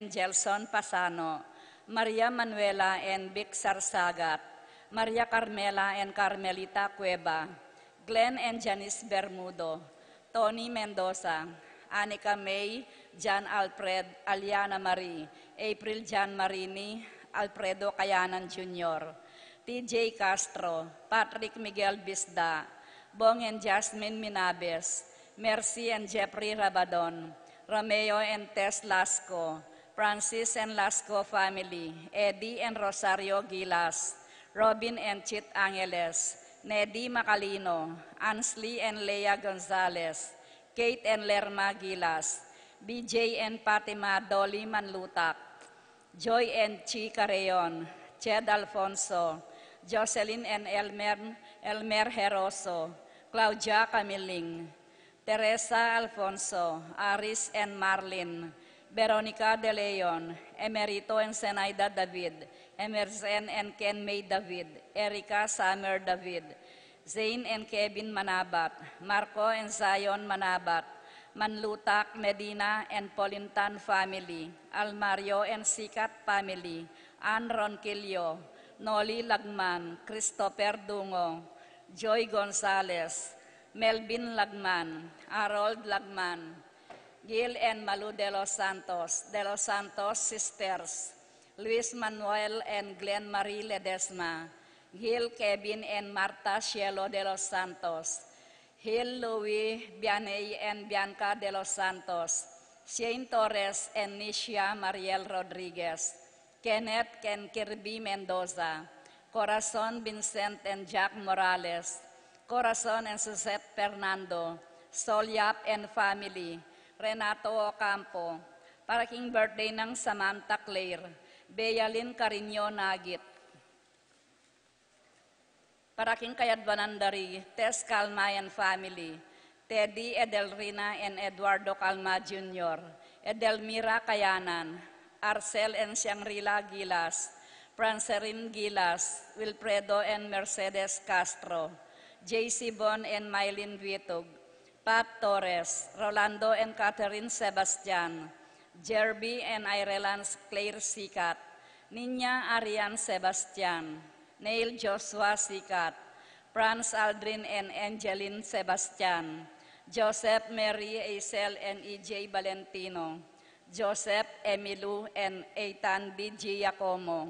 Gelson Pasano, Maria Manuela and Vic Sarsagat, Maria Carmela and Carmelita Cueva, Glenn and Janice Bermudo, Tony Mendoza, Anika May, John Alfred, Aliana Marie, April Jan Marini, Alfredo Cayanan Jr., TJ Castro, Patrick Miguel Bisda, Bong and Jasmine Minabes, Mercy and Jeffrey Rabadon, Romeo and Tess Lasco, Francis and Lasco family, Eddie and Rosario Gilas, Robin and Chit Angeles, Neddy Macalino, Ansley and Leah Gonzalez, Kate and Lerma Gilas, BJ and Fatima Dolly Manlutak, Joy and Chi Carreon, Ched Alfonso, Jocelyn and Elmer Heroso, Claudia Camiling, Teresa Alfonso, Aris and Marlin, Veronica De Leon, Emerito and Zenaida David, Emerson and Ken May David, Erica Summer David, Zane and Kevin Manabat, Marco and Zion Manabat, Manlutak, Medina and Polintan family, Almario and Sikat family, Ann Ronquillo, Noli Lagman, Christopher Dungo, Joy Gonzalez, Melvin Lagman, Harold Lagman, Gil and Malu de los Santos sisters, Luis Manuel and Glenn Marie Ledesma, Gil Kevin and Marta Cielo de los Santos, Gil Louis Vianey and Bianca de los Santos, Shane Torres and Nisha Mariel Rodriguez, Kenneth and Kirby Mendoza, Corazon Vincent and Jack Morales, Corazon and Suzette Fernando, Solyap and family, Renato Ocampo, para king birthday ng Samantha Claire, Bealyn Carino Nagit, para king Kayadbanandari, Tess Calma and family, Teddy Edelrina and Eduardo Calma Jr., Edelmira Kayanan, Arcel and Shangri-La Gilas, Francerin Gilas, Wilfredo and Mercedes Castro, J.C. Bon and Mylene Vitug, Pat Torres, Rolando and Catherine Sebastian, Jerby and Irelans Claire Sikat, Ninya Arian Sebastian, Neil Joshua Sikat, Franz Aldrin and Angeline Sebastian, Joseph Mary Aisel and E.J. Valentino, Joseph Emilu and Eitan B. Giacomo,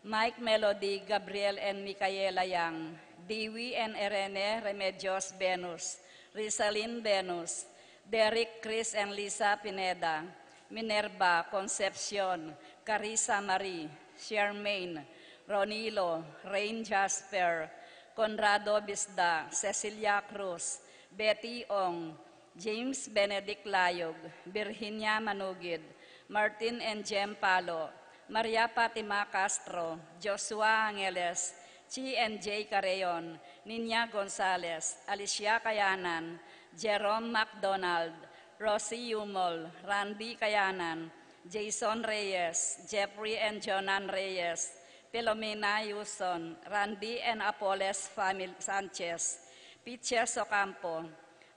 Mike Melody, Gabriel and Micaela Yang, Dewey and Irene Remedios Venus, Rizalyn Venus, Derek, Chris and Lisa Pineda, Minerva, Concepcion, Carissa Marie, Charmaine, Ronilo, Rain Jasper, Conrado Bisda, Cecilia Cruz, Betty Ong, James Benedict Layog, Virginia Manugid, Martin and Jem Palo, Maria Fatima Castro, Joshua Angeles, Chi and J. Carreon, Ninya Gonzalez, Alicia Kayanan, Jerome McDonald, Rosie Yumol, Randy Kayanan, Jason Reyes, Jeffrey and Jonan Reyes, Filomena Yuson, Randy and Apoles Sanchez, Piches Ocampo,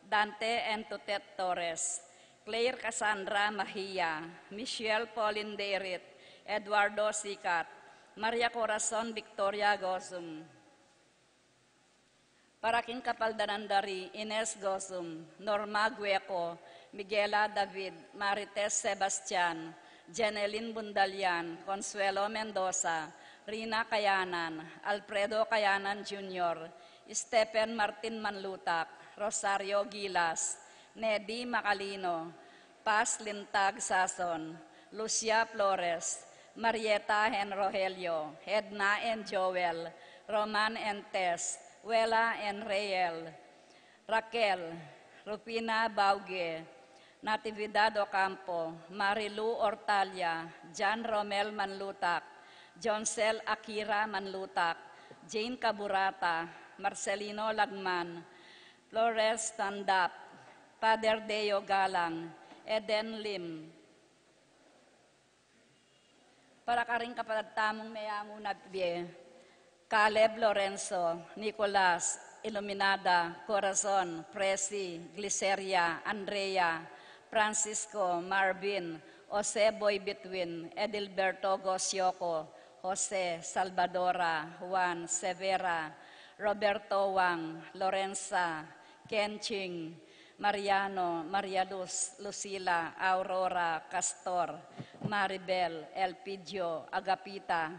Dante and Tutet Torres, Claire Cassandra Mahia, Michelle Pauline Derit, Eduardo Sikat, Maria Corazon Victoria Gosum, para king Kapaldanandari, Ines Gosum, Norma Gueco, Miguela David, Marites Sebastian, Jeneline Bundalian, Consuelo Mendoza, Rina Kayanan, Alfredo Kayanan Jr., Stephen Martin Manlutak, Rosario Gilas, Neddy Macalino, Paz Lintag Sason, Lucia Flores, Marieta and Rogelio, Edna and Joel, Roman and Tess, Wela and Rael, Raquel, Rupina Bauge, Natividad Ocampo, Marilu Ortalia, John Romel Manlutak, Joncel Akira Manlutak, Jane Caburata, Marcelino Lagman, Flores Tandap, Father Deo Galang, Eden Lim, para karing kapatagtamong mayamo na biye, Caleb Lorenzo, Nicolas, Iluminada, Corazon, Presi, Gliceria, Andrea, Francisco, Marvin, Jose Boy Betwin, Edilberto Gosioco, Jose Salvadora, Juan Severa, Roberto Wang, Lorenza, Kenching, Mariano, Maria Luz, Lucila, Aurora, Castor, Maribel, Elpidio, Agapita,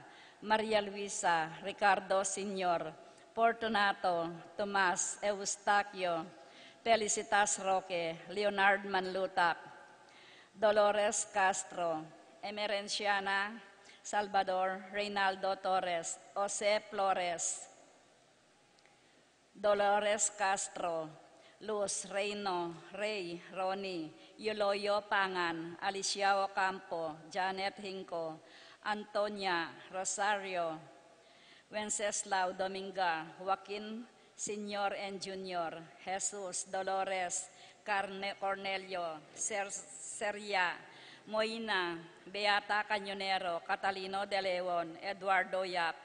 Maria Luisa, Ricardo Senior, Fortunato, Tomas, Eustaquio, Felicitas Roque, Leonard Manlutak, Dolores Castro, Emerenciana, Salvador, Reynaldo Torres, Jose Flores, Dolores Castro, Luz, Reino, Ray, Ronnie, Yuloyo Pangan, Alicia Ocampo, Janet Hinco, Antonia, Rosario, Wenceslao Dominga, Joaquin Senior and Junior, Jesus, Dolores, Cornelio, Seria, Moina, Beata Cañonero, Catalino de Leon, Eduardo Yap,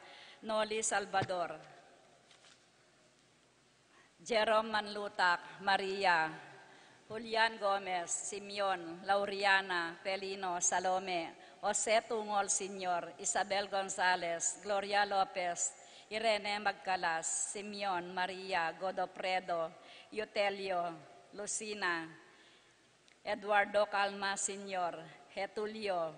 Noli Salvador, Jerome Manlutak, Maria, Julian Gomez, Simeon, Lauriana, Pelino, Salome, Jose Tungol Senior, Isabel Gonzalez, Gloria Lopez, Irene Magcalas, Simeon, Maria, Godopredo, Yutelio, Lucina, Eduardo Calma Senior, Getulio,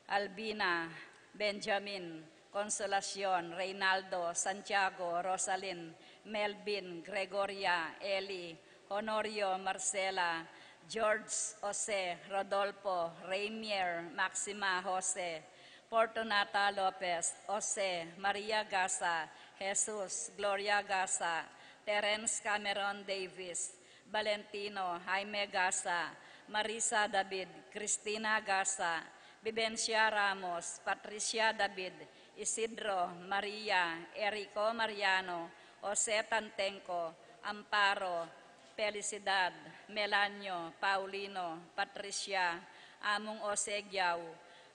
Albina, Benjamin, Consolacion, Reynaldo, Santiago, Rosalyn, Melvin, Gregoria, Eli, Honorio, Marcela, George, Jose, Rodolfo, Rainier, Maxima, Jose, Fortunata Lopez, Jose, Maria Gasa, Jesus, Gloria Gasa, Terence Cameron Davis, Valentino, Jaime Gasa, Marisa David, Cristina Gasa, Vivencia Ramos, Patricia David, Isidro, Maria, Erico Mariano, Jose Tantenco, Amparo, Felicidad, Melanio, Paulino, Patricia, Among Osegiao,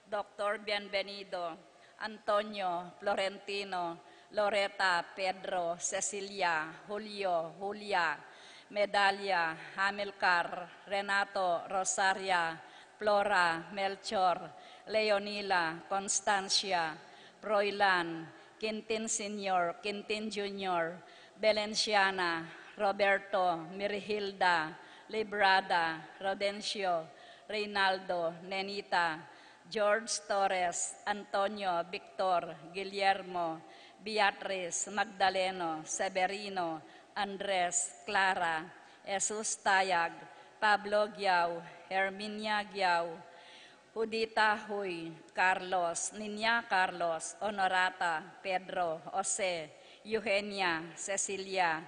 Dr. Bienvenido, Antonio, Florentino, Loreta, Pedro, Cecilia, Julio, Julia, Medalia, Hamilcar, Renato, Rosaria, Flora, Melchor, Leonila, Constancia, Proilan, Quintin Senior, Quintin Junior, Belenciana, Roberto, Mirihilda, Librada, Rodencio, Reynaldo, Nenita, George Torres, Antonio, Victor, Guillermo, Beatriz, Magdaleno, Severino, Andres, Clara, Jesus Tayag, Pablo Giao, Herminia Giao, Judita Huy, Carlos, Niña Carlos, Honorata, Pedro, Jose, Eugenia, Cecilia,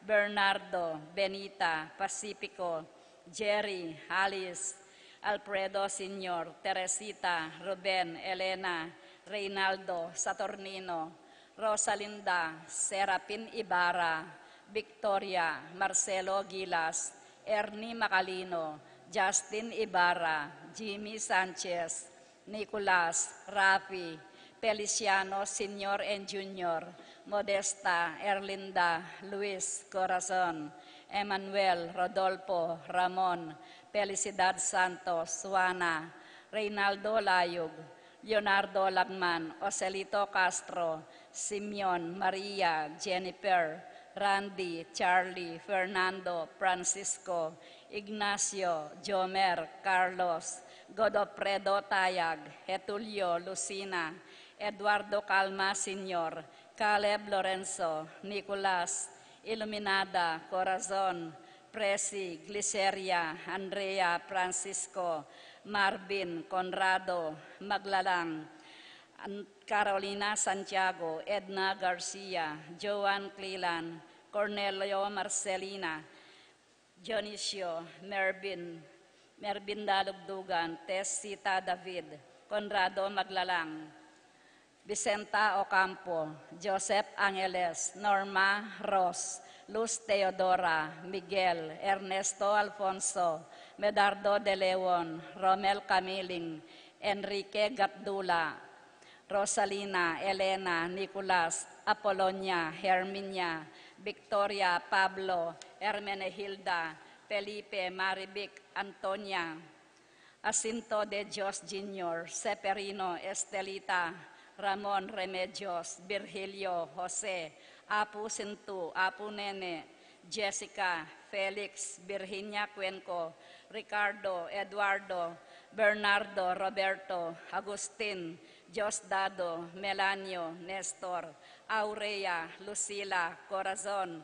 Bernardo, Benita, Pacifico, Jerry, Alice, Alfredo Senior, Teresita, Ruben, Elena, Reynaldo, Saturnino, Rosalinda, Serapin Ibarra, Victoria, Marcelo Gilas, Ernie Macalino, Justin Ibarra, Jimmy Sanchez, Nicolas, Rafi, Feliciano Senior and Junior, Modesta, Erlinda, Luis Corazon, Emmanuel, Rodolfo, Ramon, Felicidad Santos, Juana, Reynaldo Layug, Leonardo Lagman, Ocelito Castro, Simeon, Maria, Jennifer, Randy, Charlie, Fernando, Francisco, Ignacio, Jomer, Carlos, Godofredo Tayag, Getulio, Lucina, Eduardo Calma Senior, Caleb Lorenzo, Nicolas, Iluminada, Corazon, Presi, Gliceria, Andrea, Francisco, Marvin, Conrado, Maglalang, Carolina Santiago, Edna Garcia, Joan Cleland, Cornelio Marcelina, Dionisio, Mervin Dalugdugan, Tessita David, Conrado Maglalang, Vicenta Ocampo, Joseph Angeles, Norma Ross, Luz Teodora, Miguel, Ernesto Alfonso, Medardo de Leon, Romel Camiling, Enrique Gatdula, Rosalina, Elena, Nicolas, Apolonia, Herminia, Victoria, Pablo, Hermenegilda, Felipe, Maribic, Antonia, Jacinto de Dios Jr., Severino Estelita, Ramon Remedios, Virgilio Jose, Apu Sintu, Apu Nene, Jessica, Felix, Virginia Cuenco, Ricardo, Eduardo, Bernardo, Roberto, Agustin, Diosdado, Melanio, Nestor, Aurea, Lucila, Corazon,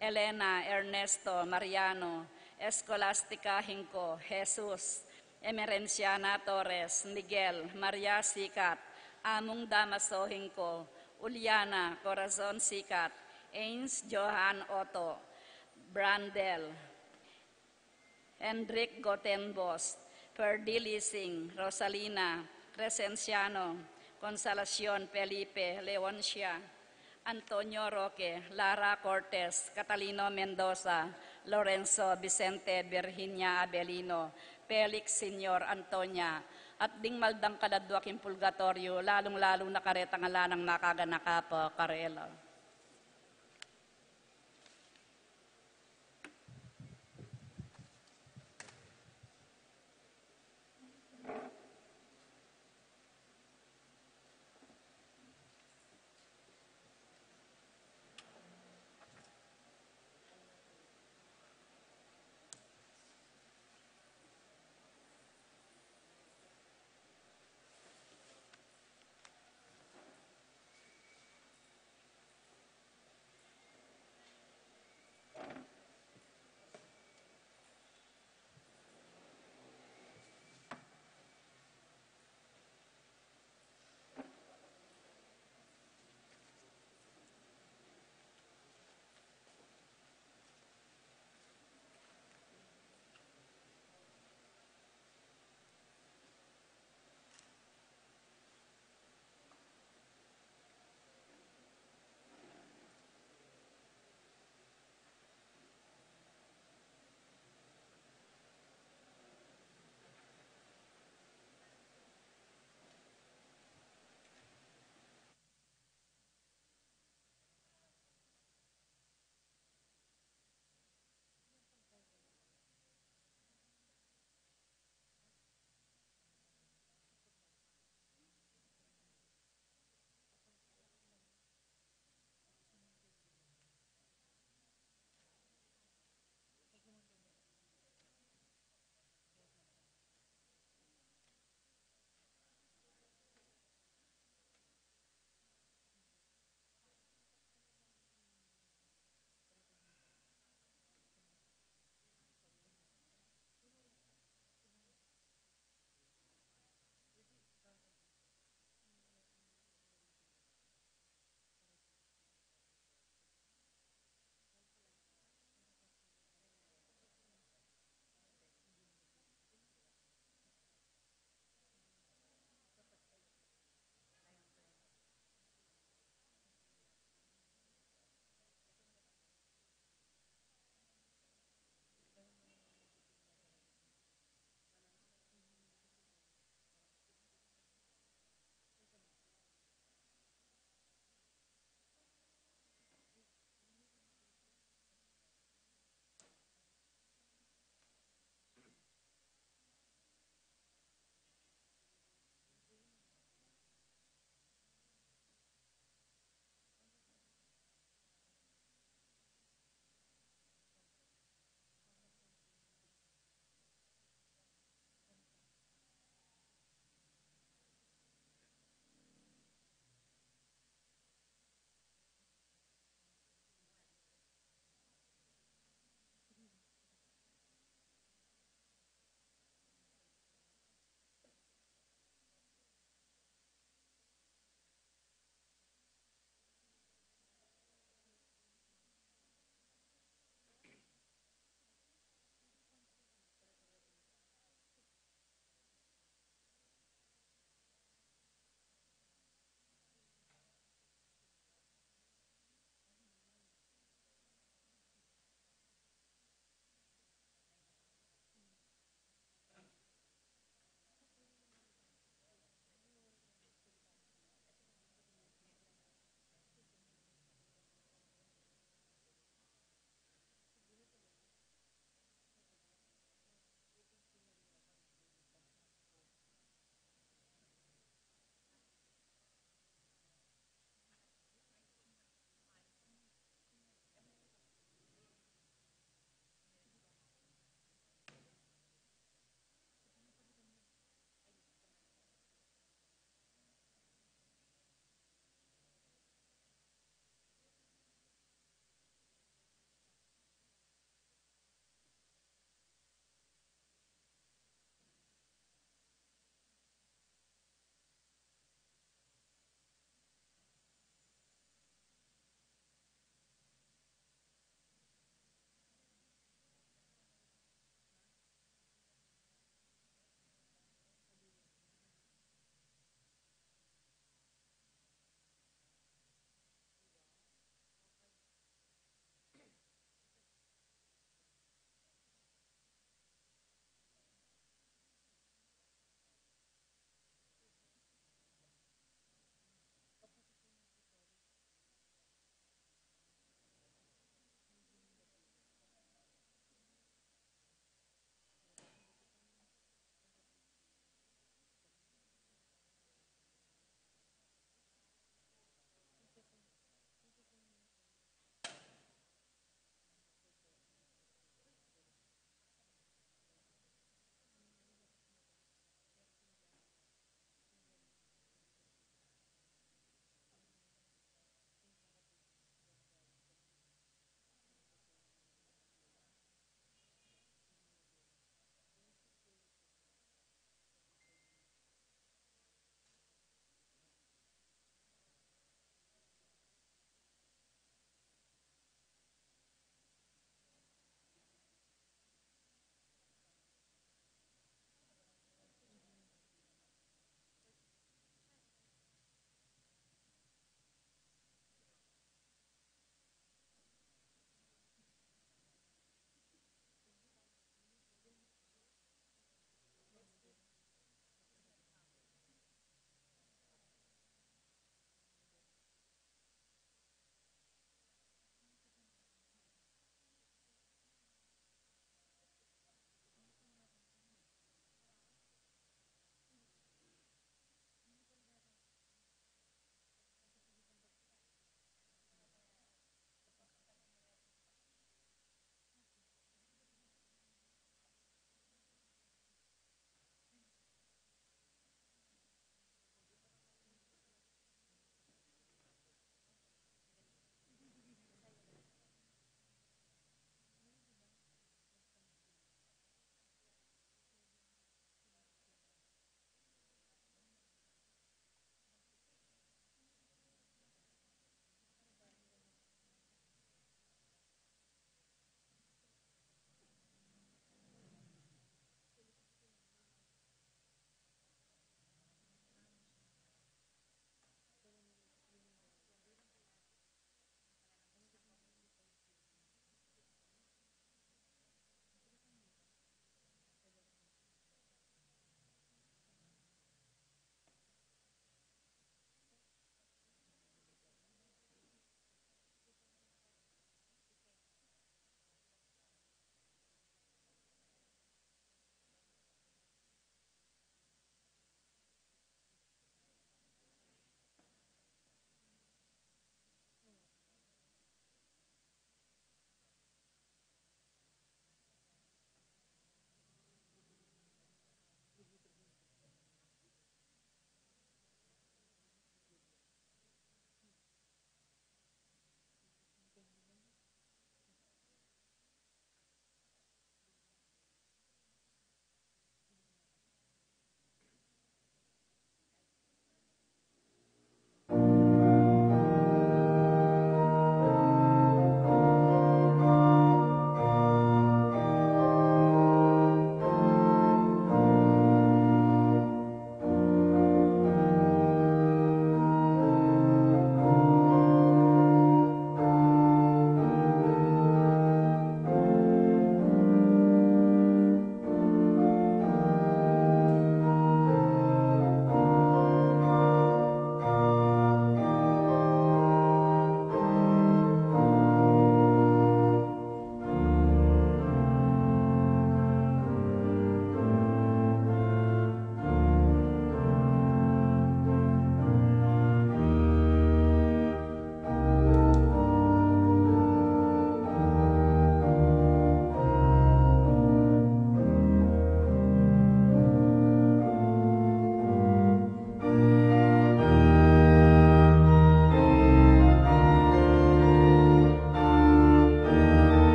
Elena, Ernesto, Mariano, Escolastica Hinco, Jesus, Emerenciana Torres, Miguel, Maria Sikat, Among Damaso Hinco, Uliana, Corazon Sikat, Ains Johan Otto, Brandel, Hendrik Gotenbos, Perdili Singh, Rosalina, Crescenciano, Consolacion Felipe, Leoncia, Antonio Roque, Lara Cortez, Catalino Mendoza, Lorenzo Vicente Virginia Abelino, Felix Senior Antonia, at ding maldang kadadwaking pulgatorio, lalong-lalong nakaretang alanang makaganaka po, Karelo.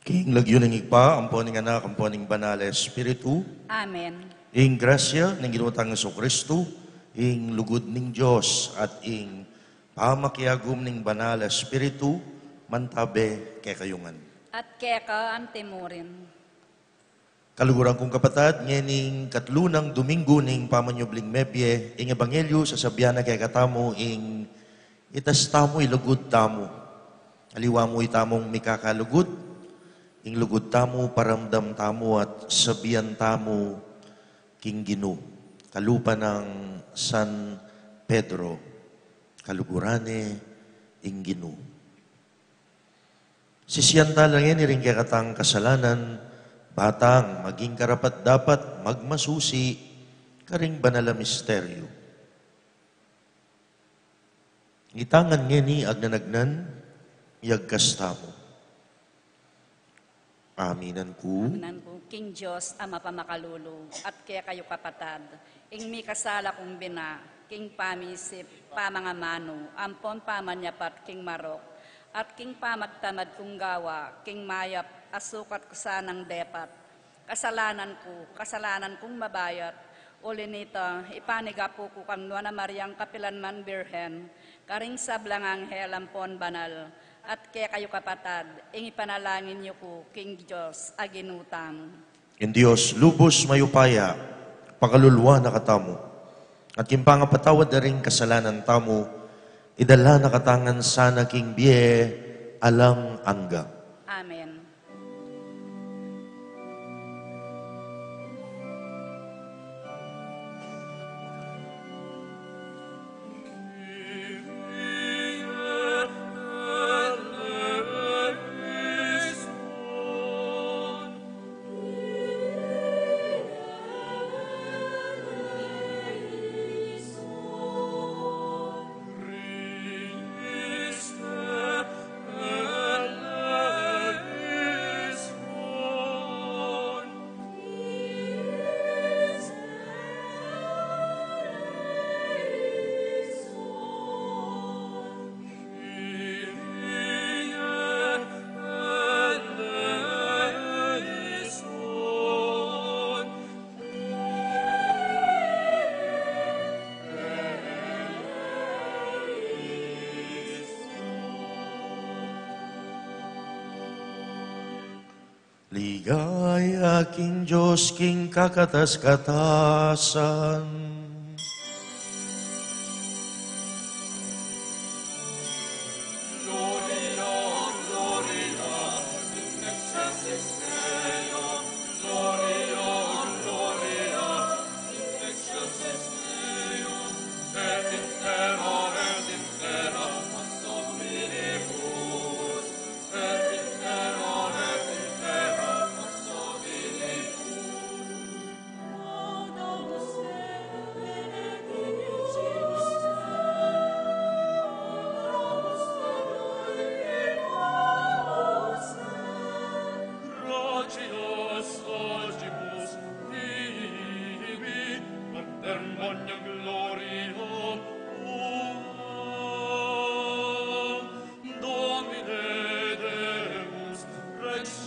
King lagyo ng igpa, amponing anak, amponing banal Espiritu, Amen. ing grasya ng ginutang Kristo, ing lugod ning Diyos at ing pamakiagum ning banal Espiritu, mantabe kay kayungan. At keka ang timurin. Kaluguran kong kapatad, ngening katlunang Domingo ning pamanyubling mebye, ing ebanghelyo sa sabyana kay katamo, ing itas tamo ilugod tamo. Aliwa mo itamong mikakalugod, ing lugod tamo, paramdam tamo at sabihan tamo king Gino. Kalupa ng San Pedro, kalugurane ing Gino. Sisiyanta lang yan, iring katang kasalanan, batang maging karapat dapat magmasusi, karing banala misteryo. Ngitangan nga ni agnanagnan, yagkas tamo. Aminan ko. Aminan ko, King Diyos, Ama pamakalulo, at kaya kayo kapatad, ing mi kasala kong bina, King pamisip, pamangamano, ampon pamanyapat, King Marok, at King pamagtamad kong gawa, King mayap, asukat ko sanang depat, kasalanan kong mabayat, uli nito, ipaniga po ko kang Nuana Mariang Kapilanman Birhen, karing sablang anghel ampon banal, at kaya kayo kapatad, ing ipanalangin niyo ko, King Diyos, aginutang. In Diyos, lubos mayupaya, pakalulwa na katamo, at kimpangapatawad na rin kasalanan tamo, idala na katangan sana king biye, alang angga. Amen. Ligaya king Diyos, king kakatas-katasan.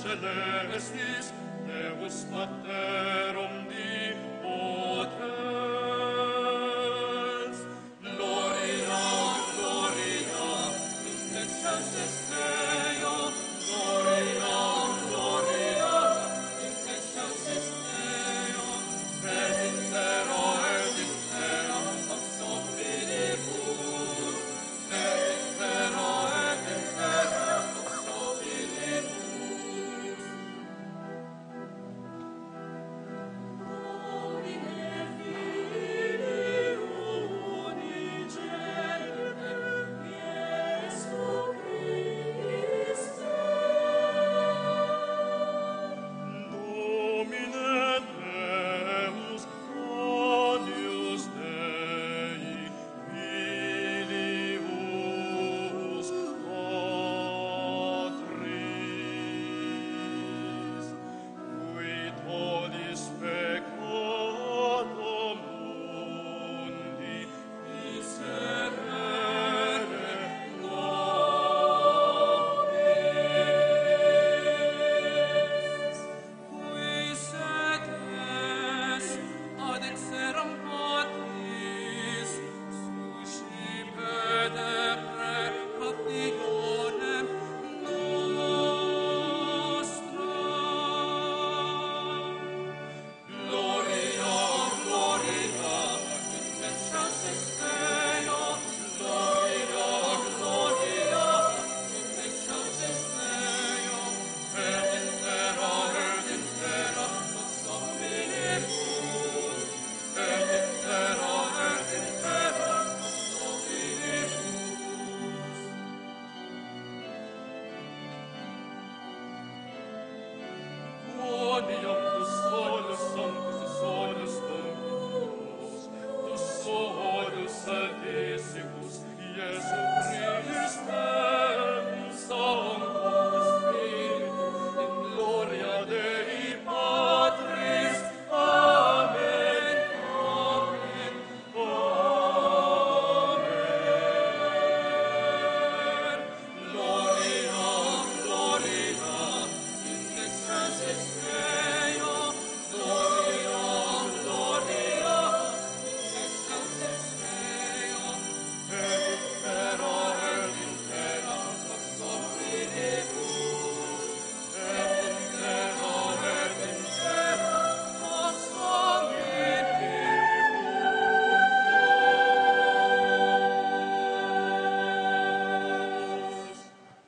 Celestis, Deus Paterum Dei potens. Gloria, Gloria, in excelsis Deo. Gloria, Gloria, in excelsis Deo. Et in terra passum filibus. Et in terra passum filibus.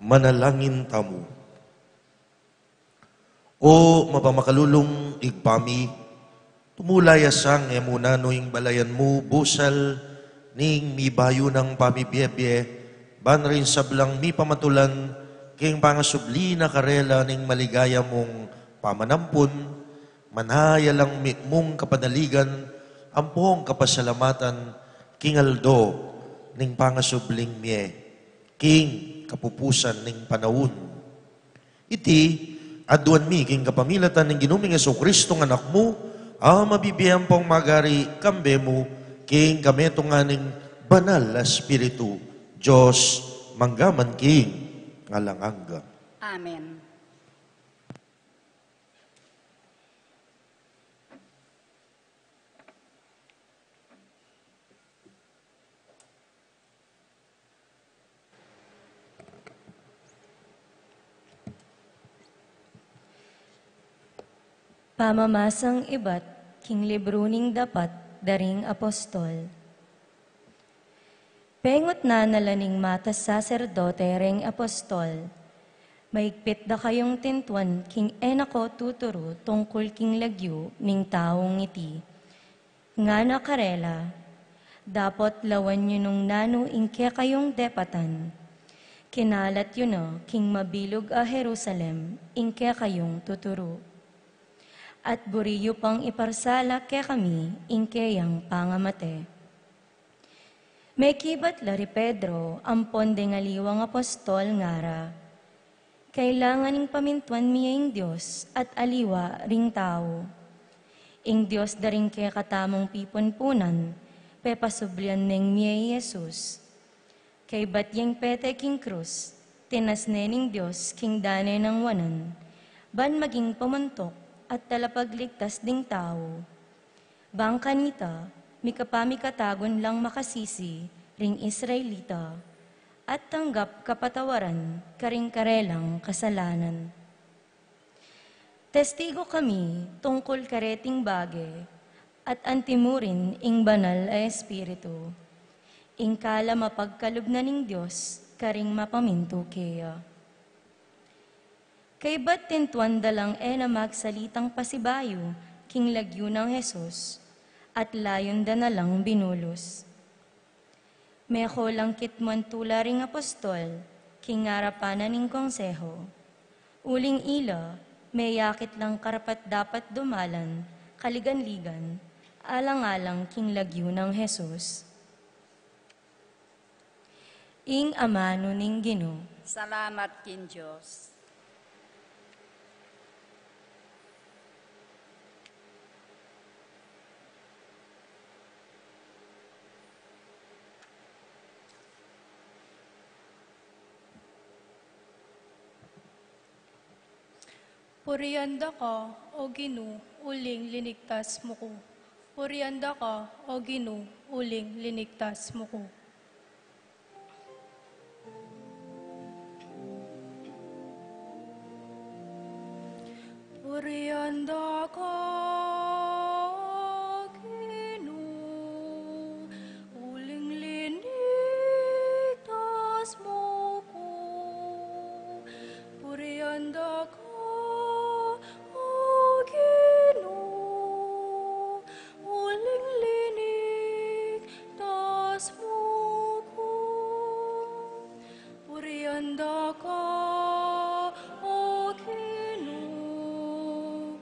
Manalangin tamo. O mapamakalulong igpami, tumulay asang emuna noing balayan mo, busal, ning mi bayo ng pamibiyebye, ban rin sablang mi pamatulan, king pangasubli na karela ning maligaya mong pamanampun, manhaya lang mi mong kapanaligan, ampong kapasalamatan, king aldo, ning pangasubling miye, king kapupusan ning panahon. Iti, aduan mi, king kapamilatan ng ginuming Jesu-Kristo ng anak mo, mabibiyang pong magari kambe mo, king kameto nga ning banal na Espiritu, Diyos, manggaman king, ngalanganga. Amen. Pamamasang iba't king libro ning dapat daring apostol. Pengot na nalaning matas saserdote reng apostol. Maigpit da kayong tintuan king enako tuturo tungkol king lagyo ning taong iti. Nga nakarela, dapat lawan nyo nung nano ingke kayong depatan. Kinalat yun na king mabilog a Jerusalem ingke kayong tuturo. At buriyo pang iparsala ke kami ingke yang pangamate. May kibat lari Pedro, ampon de ngaliwang apostol ngara. Kailangan ing pamintuan miya ing Diyos at aliwa ring tao. Ing Diyos daring kaya katamong pipunpunan, pepasublian ning miya Jesus. Kay bat yung pete king krus, tinasnening Diyos king dane ng wanan, ban maging pamantok at talapagligtas ding tao. Bang kanita, mikapamikatagon lang makasisi ring Israelita, at tanggap kapatawaran karing karelang kasalanan. Testigo kami tungkol kareting bage at antimurin ing banal ay espiritu. Ing kala mapagkalubnan ning Diyos karing mapaminto keya. Kay ba't tintuan dalang na magsalitang pasibayo king lagyo ng Jesus at layon da na lang binulos. Meko lang kitman tula ring apostol, king ngarapanan ning konseho. Uling ila, may yakit lang karapat dapat dumalan, kaligan-ligan, alang-alang king lagyo ng Jesus. Ing amano ning Ginoo. Salamat kin Diyos. Purianda ka, O Ginoo, uling linigtas mo ko. Purianda ka, O Ginoo, uling linigtas mo ko. Purianda ka, O Ginoo, uling linigtas mo ko. Purianda ka, O Ginoo,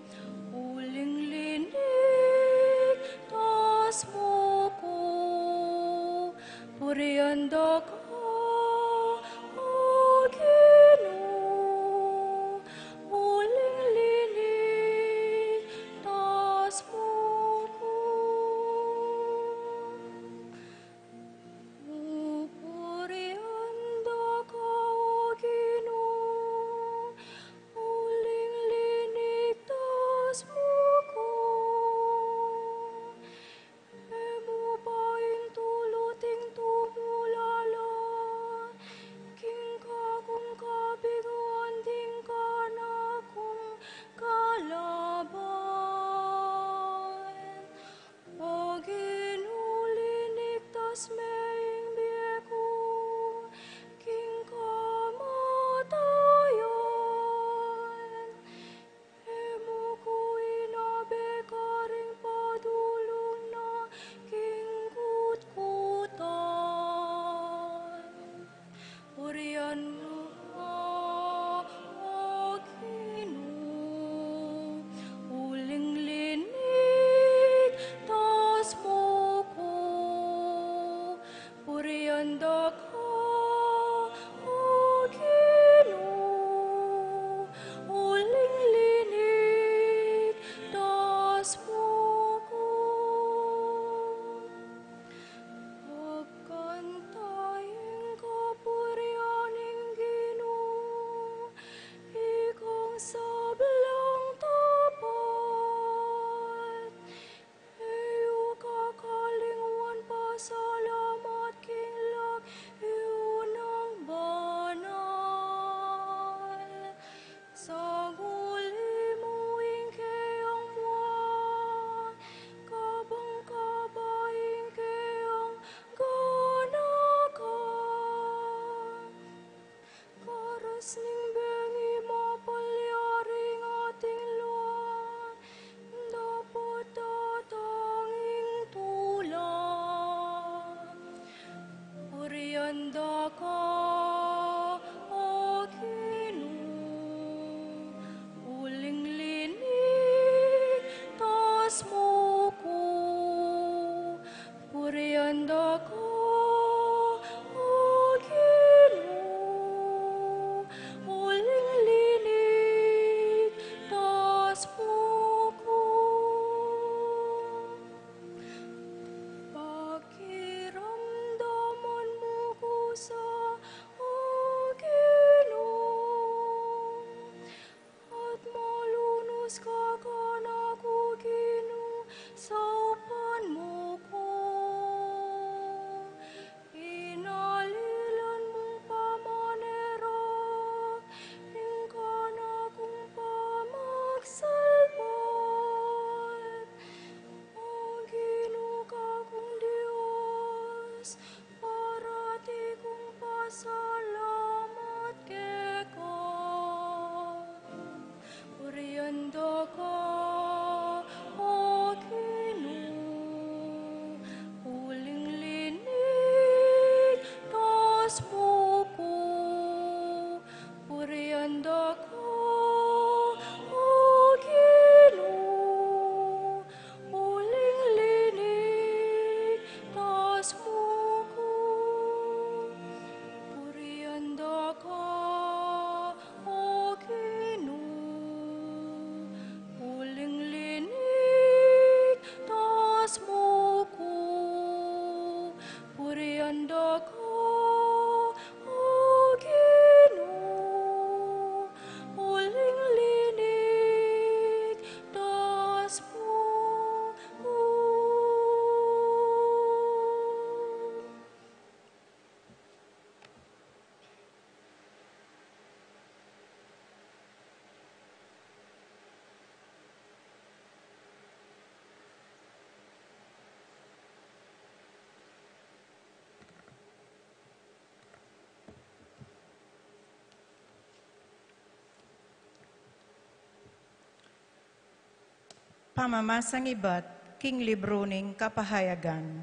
Pamamasang iba't king libro ning kapahayagan.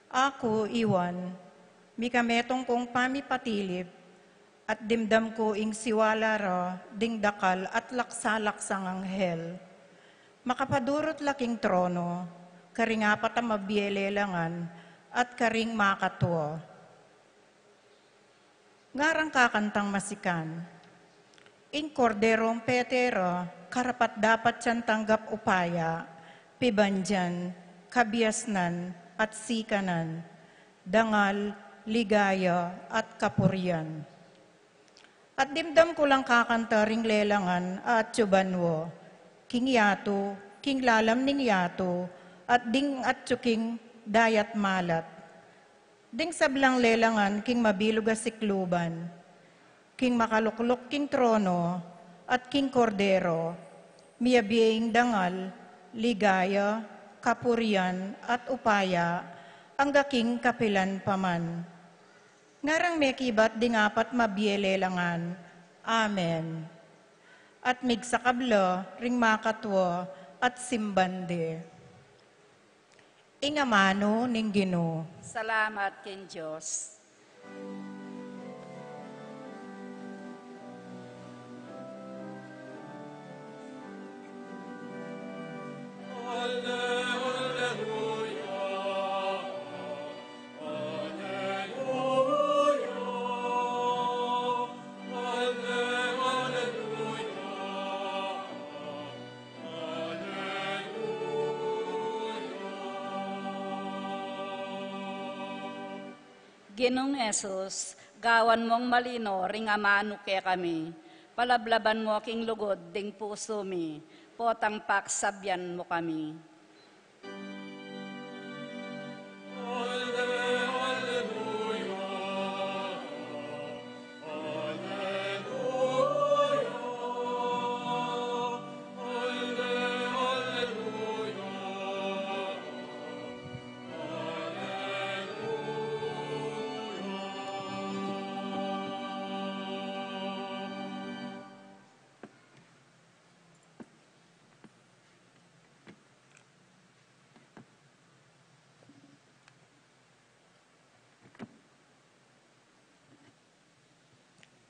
Ako, Iwan, mikametong kong pamipatilip, at dimdam ko ing siwala ra, ding dakal at laksalaksang anghel. Makapadurot laking trono, karing apat ang mabielelangan, at karing makatwa. Ngarang kakantang masikan, ing korderong petero, karapat dapat siyang tanggap upaya, pibandyan, kabiasnan, at sikanan, dangal, ligaya, at kapuryan. At dimdam ko lang kakanta ring lelangan at tsubanwo, king yato, king lalam ning yato, at ding at tsuking dayat malat. Ding sablang lelangan king mabilog a sikluban, king makaluklok king trono, at king kordero, miyabiing dangal, ligaya, kapurian, at upaya, ang daking kapilan paman. Ngarang mekibat ding apat mabielelangan. Amen. At migsakablo, ring makatwa, at simbande. Ingamano ning Ginoo. Salamat kin Diyos. Ginong Esus, gawan mong malino, ring amano ke kami. Palablaban mo king lugod, ding puso mi. Potang paksabyan mo kami.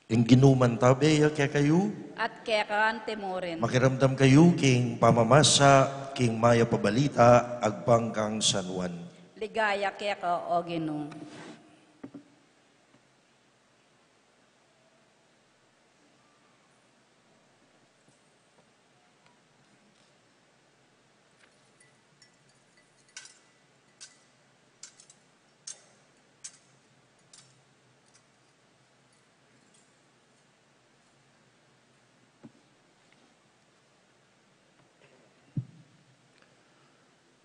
Ing ginuman tabi, kaya kayo, At kekaan temurin. makiramdam kayo, king pamamasa, king maya pabalita, agpang kang San Juan. Ligaya keka o Ginoo.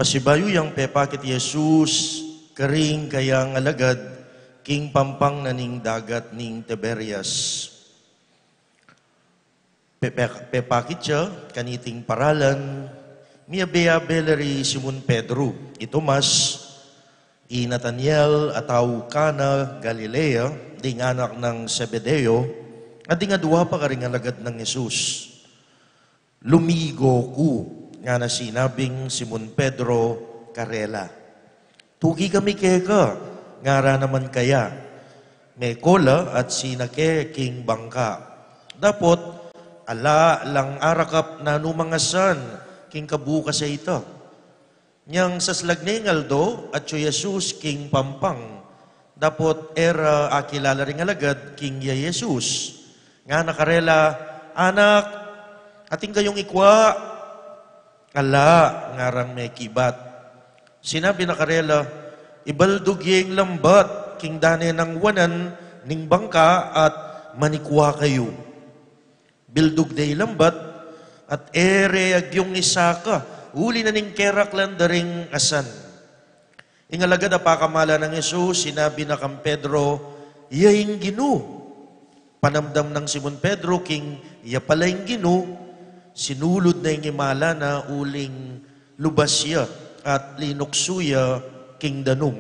Pasibayo yang pepakit Jesus, karing kayang alagad, king pampang naning dagat ning Tiberias. Pepakit siya, kaniting paralan, miya beleri Simon Pedro, Tomas, i Nathaniel ataw Cana, Galilea, ding anak ng Zebedeo, at ding adwa pa karing alagad ng Jesus. Lumigo ku, nga na sinabing Simon Pedro Carela. Tugi kami keka, ngara naman kaya. May kola at sinake king bangka. Dapot, ala lang arakap na numangasan king kabuka sa ito. Nyang saslag aldo at siya Jesus king pampang. Dapot era akilala ring alagad king ya Jesus. Nga nakarela, anak, ating kayong ikwa, ala, ngarang may kibat. Sinabi na karela, ibaldog yung lambat, king dane ng wanan, ning bangka, at manikwa kayo. Bildog day lambat, at ere agyong isaka, uli na ning kerak landaring asan. Ingalagad apakamala ng Jesus, sinabi na kang Pedro, iyaing Ginoo. Panamdam ng Simon Pedro, king iya pala yung Ginoo, sinulod na yung imala na uling lubasya at linuksuya king danum.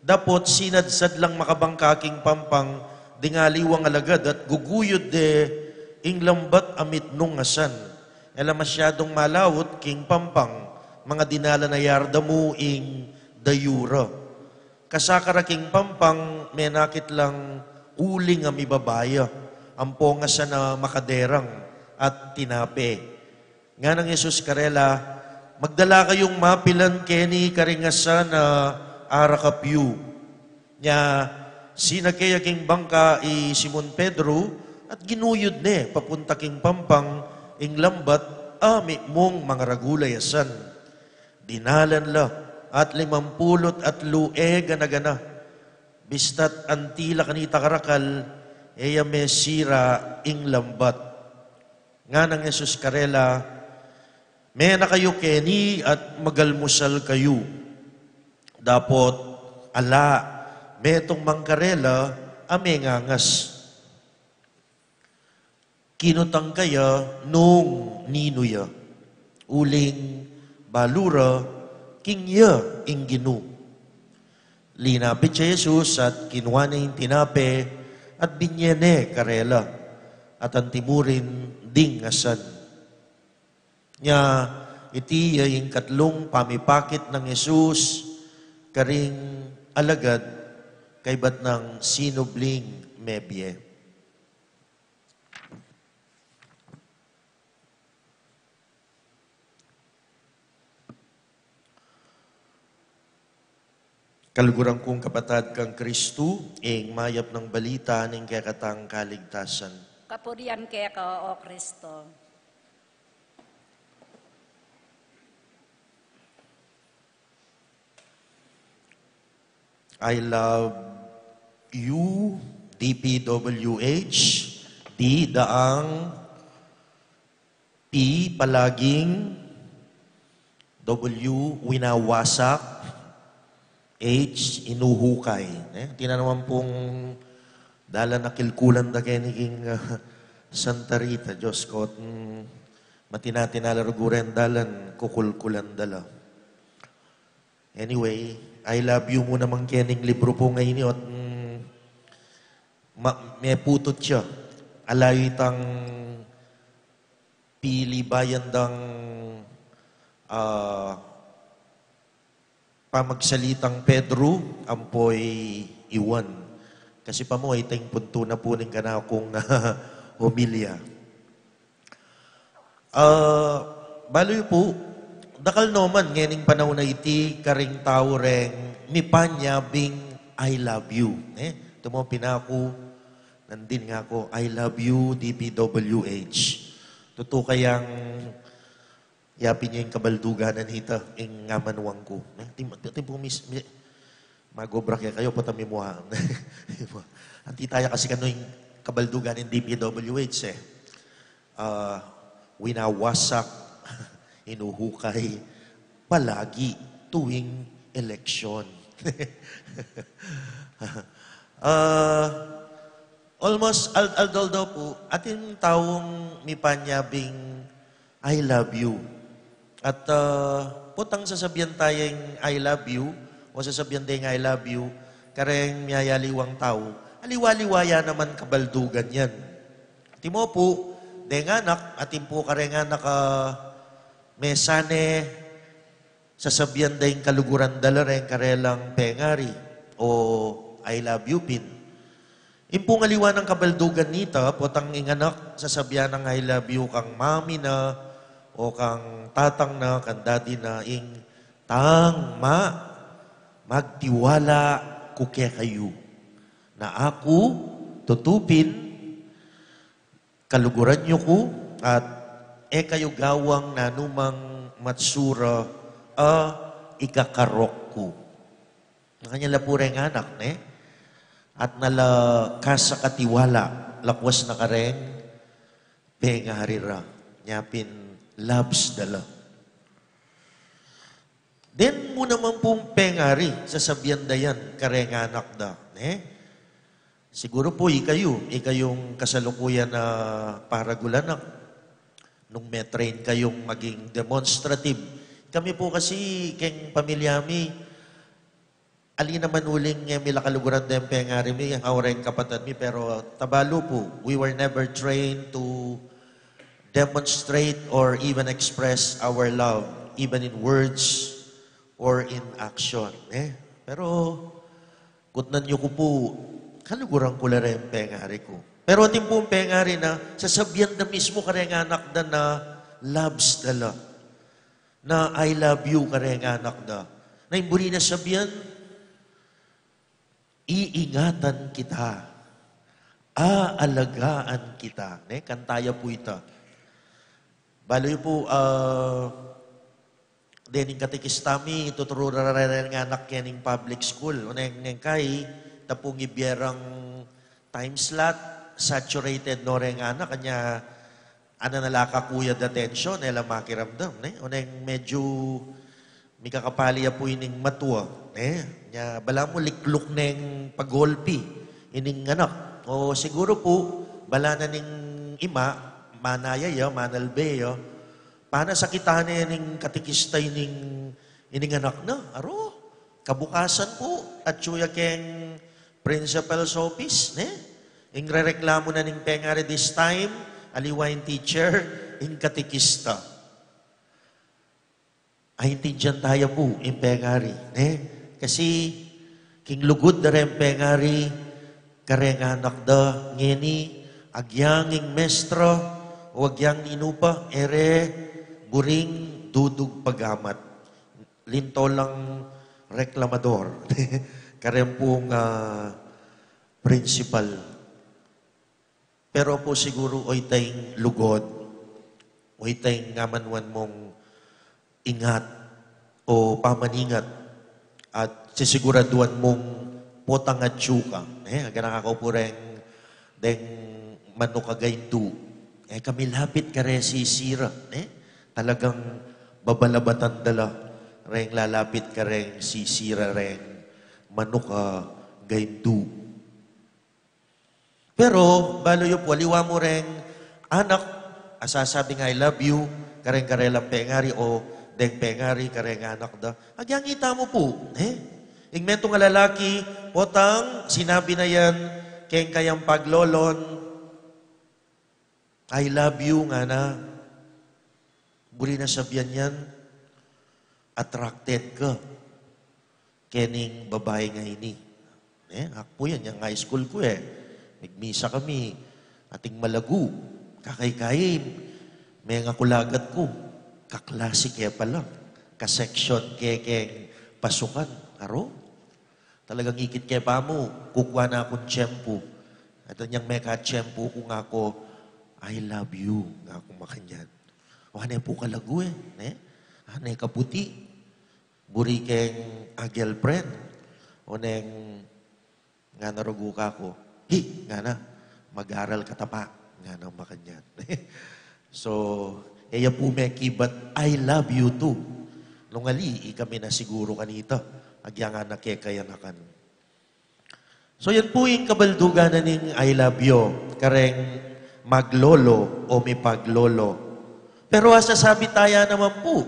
Dapot sinadsad lang makabangka king pampang dingaliwang alagad at guguyod de ing lambat amit nung asan. ela masyadong malawot king pampang, mga dinala na yarda mo ing dayura. Kasakara king pampang, menakit lang uling ang ibabaya, ampo nga sa na makaderang at tinape. Nga ng Jesus karela, magdala kayong mapilan keni karingasa na arakapyu. Nya, sinakaya king bangka i Simon Pedro at ginuyod ne, papunta king pampang ing lambat, ami mong mga ragulayasan. Dinalan la at 50 at lue gana-gana. Bistat antila kanita karakal, eya mesira ing lambat. Nga ng Jesus karela, may na kayo keni at magalmusal kayo. Dapot, ala, metong mangkarela, ame ngangas. Kinutang kaya nung ninuya, uling balura, kingya ing ginu. Linapit siya Jesus at kinuha na yung tinape at binyene karela at ang timurin ding asan. Nya, iti yung katlong pamipakit ng Jesus karing alagad kaybat ng sinubling mebye. Kaluguran kong kapatad kang Kristu, ing mayap ng balita ng kakatang kaligtasan. Kapurian kaya ka, O Kristo. I love you, DPWH, D, daang, P, palaging, W, winawasak, H, inuhukay. Tinanaman pong dala na kilkulan da keniging Santa Rita, Diyos ko, matinatinala ruguren dalan, kukulkulan dala. Anyway, I love you mo namang kening libro po ngayon at may putot siya. Alayo itang pili bayan dang pamagsalitang Pedro, ampoy iwan. Kasi pa mo, itang punto na po ng kana akong homilya. Baloy po, dakal naman, ngayon panahon na iti, karing tao reng, mipanyabing I love you. Ito mo, pinako, nandin nga ako, I love you, DPWH. Totoo kayang yapin niya yung kabalduganan hita, yung ngamanuang ko. Timpo magobra kaya kayo, patami mo ha. Anti tayo kasi kano yung kabalduganan DPWH winawasak, inuhukay, palagi tuwing eleksyon. Almost aldol daw po, atin taong mipanyabing I love you. At putang sasabihan tayong I love you, o sasabihan tayong I love you, kareng miyayaliwang tao, aliwaliwaya naman kabaldugan yan. Timo po, deng anak, atin po kareng anak mesane, sasabihan tayong kaluguran dalareng karelang pengari, o I love you pin. Impong aliwa ng kabaldugan nita, putang inganak, sasabihan ng I love you kang mami na, o kang tatang na, kang daddy na, ing tangma, magtiwala ko kaya kayo, na ako tutupin, kaluguran nyo ko, at kayo gawang nanumang matsura, ikakarok ko. Nakanyala po rin anak, at nala kasakatiwala, lakwas na kareng, pengarira, nyapin, loves dala. Then mo naman pong pengari, sasabihan dayan, kareng anak da. Siguro po, ikayong kasalukuyan na paragulanak. Nung may train kayong maging demonstrative. Kami po kasi, keng pamilyami, ali naman uling mila kaluguran da yung pengari mi, ang aureng kapatid mi, pero tabalo po, we were never trained to demonstrate or even express our love, even in words or in action. Pero, kutnan niyo ko po, kaluguran ko lang rin pengari ko. Pero ating po pengari na, sasabihan na mismo kareng anak na loves dala. Na I love you kareng anak na. Na imburi na sabihan, iingatan kita. Aalagaan kita. Kantaya po ita. Baloy po, dening katikistami, ituturo na rin ng anak yan ng public school. Uneng kay, tapong ibiyerang time slot, saturated no rin anak, kanya, nalaka kuya attention, nila makiramdam. Uneng medyo, may kakapaliya po ining matua. Nya, bala mo likluk neng pagolpi, ining anak. O siguro po, bala na ning ima, manaya manalbeyo, paano sakitan niya ning katikistay ining anak na? Aro, kabukasan po, at suya keng principal's office, ing rereklamo na ning pengari this time, aliwain teacher, ing katikista. Ay, intindihan tayo po, ing pengari. Kasi, king lugod na rin pengari, kareng anak da, ngeni, agyang ing mestro, o agyang inupa, ere, buring dudug pagamat. Linto lang reklamador. Kareng pong principal. Pero po siguro oy tayong lugod, oy tayong ngamanwan mong ingat o pamaningat at sisiguraduan mong potang at tsuka. Agad nakakaupo rin deng manukagayndu. Kami lapit ka rin si Sira. Talagang babalabatan dala. Ren lalapit ka rin si Sira rin manukagayndu. Pero, balo yung po, liwa mo rin, anak, asasabing I love you, kareng-karelang pengari o deng pengari, kareng anak da. Agyang ita mo po. Igmento nga lalaki, potang, sinabi na yan, keng kayang paglolon, I love you nga na. Buri na sabihan yan, attracted ka. Kening babae nga ini. Akpo yan, yung high school ko Nagmisa kami, ating malagu, kakay-kay, may nga kulagat ko, kaklase kaya pala, kaseksyon kekeng pasukan, aro. Talagang ikit kaya pa mo, kukuha na akong tiyempo. At niyang may ka-tiyempo kung ako, I love you, nga akong makanyan. O hanay po kalagu hanay kaputi, buri keng girlfriend, o neng nga narugo ka ko, nga na, mag-aral ka tapa, nga na makanyan. So, eya po may kibat, I love you too. Lungali, kami na siguro kanito. Agyangan na kekayanakan. So, yan po yung kabaldugan na ning I love you. Kareng maglolo o may paglolo. Pero sasabi tayo naman po,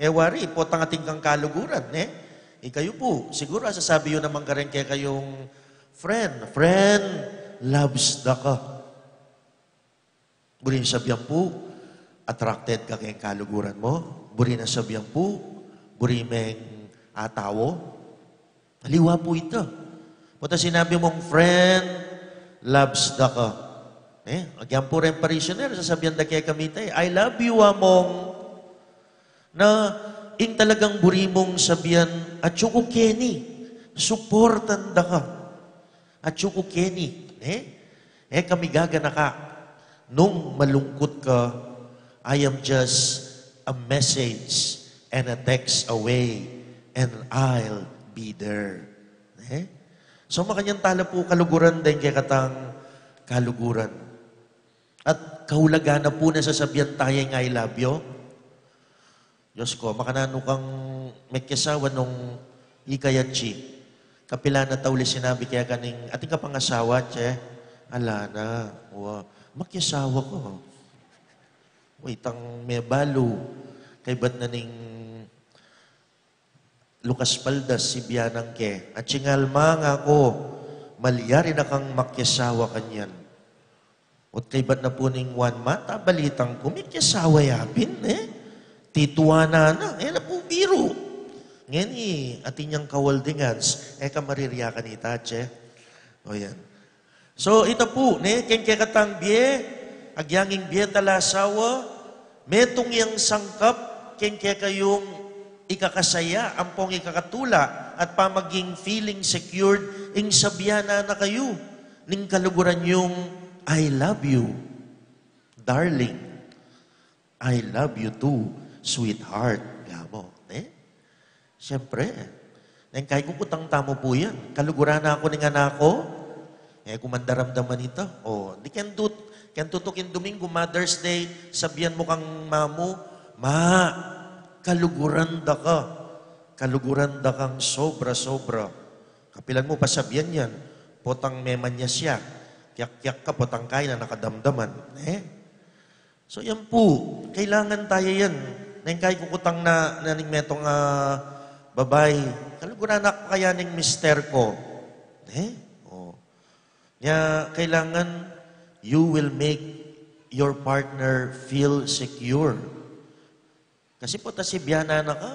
wari, potang ating kang kaluguran, Ikayo po, siguro sasabi yun naman kareng kaya kayong friend loves da ka. Buri na sabihan po, attracted ka kayong kaluguran mo. Buri na sabihan po, buri meng atawo. Aliwa po ito. Punta sinabi mong friend loves da ka. Agyan po rin parishioner, sasabihan da kaya kami tayo, I love you among na ing talagang buri mong sabihan at yuko Kenny, supportan da ka. At yuko Kenny, kami gagana ka. Nung malungkot ka, I am just a message and a text away and I'll be there. So makanyang tala po kaluguran din kaya katang kaluguran. At kahulagan na po na sasabihan tayo ng I love you. Diyos ko, makanano kang may kisawa nung ikayachi. Kapila na tauli sinabi kaya kaning ating kapangasawa, ala na, makisawa ko. Itang may balo, kay ba't na ning Lucas Paldas, si Bianang ke. At singalma nga ko, malyari na kang makyasawa kanyan. At kay ba't na po ning one mata, balitang ko, may kasawa yapin, Tituwa na, na po biro. Ngayon atin niyang kawaldingans, ka maririya ka ni Tache. O yan. So, ito po, ken katang biye, agyanging biye talasawa, metong yang sangkap, ken kayong ikakasaya, ampong ikakatula, at pamaging feeling secured, ing sabiana na kayo, ning kaluguran yung, I love you, darling. I love you too, sweetheart. Gamo, Siyempre, kahit kukutang tamo po yan, kaluguran na ako ng anak ko, kumandaramdaman ito. Di kan tutukin Domingo, Mother's Day, sabihan mo kang mamu, kaluguran da ka. Kaluguran da kang sobra-sobra. Kapilan mo, pasabihan yan, potang meman niya siya. Kiyak-kiyak ka, potang kaya na nakadamdaman. So yan po, kailangan tayo yan. Kahit kukutang na naning metong babay, kaluguran na kaya ning mister ko. Kailangan you will make your partner feel secure. Kasi po si biyana na ka,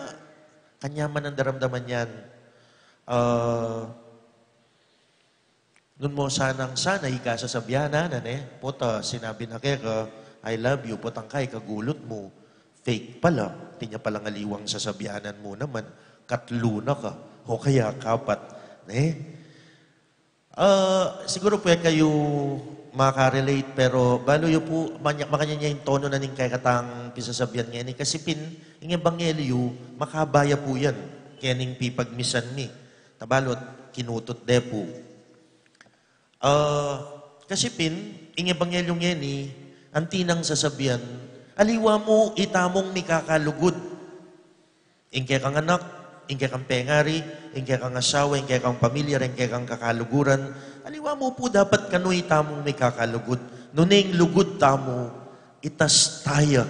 kanyaman ang daramdaman yan. Nun mo sana ikasa sa biyana na pota, sinabi na ka, I love you, potang kay kagulot mo. Fake pala, di niya palang aliwang sa sabihanan mo naman, katluna ka, o kaya kapat. Siguro po kayo makarelate, pero balo yung po, makanya niya yung tono na ning kay katang pisasabihan ngayon. Kasi yung ebanghelyo, makabaya po yan. Kaya ning pipagmisan mi. Tabalot, kinutot de po. Kasi yung ebanghelyo ngayon, ang tinang sasabihan, aliwa mo itamong mikakalugod. Ingke kang anak, ingke kang pengari, ingke kang asawa, ingke kang pamilya, ingke kang kakaluguran. Aliwa mo po dapat kano itamong mikakalugod. Nuning lugod tamo, itas tayo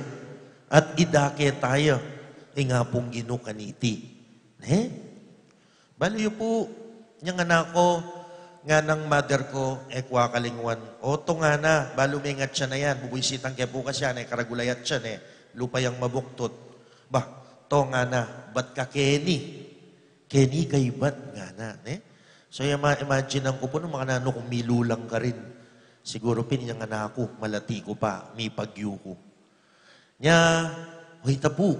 at idake tayo. Nga pong ginukaniti. Baliyo po, niyang anak ko, nga ng mother ko, kwa kalingwan. Oto nga na, balo may ngat siya na yan. Bubwisitang kaya bukas yan, karagulayat siya, lupayang mabuktot. To nga na, ba't ka Kenny? Kenny kay ba't nga na, So, imagine ko po ng mga nano kung milulang ka rin. Siguro pinyang anak ko, malati ko pa, may pagyo ko. Hoy tapu,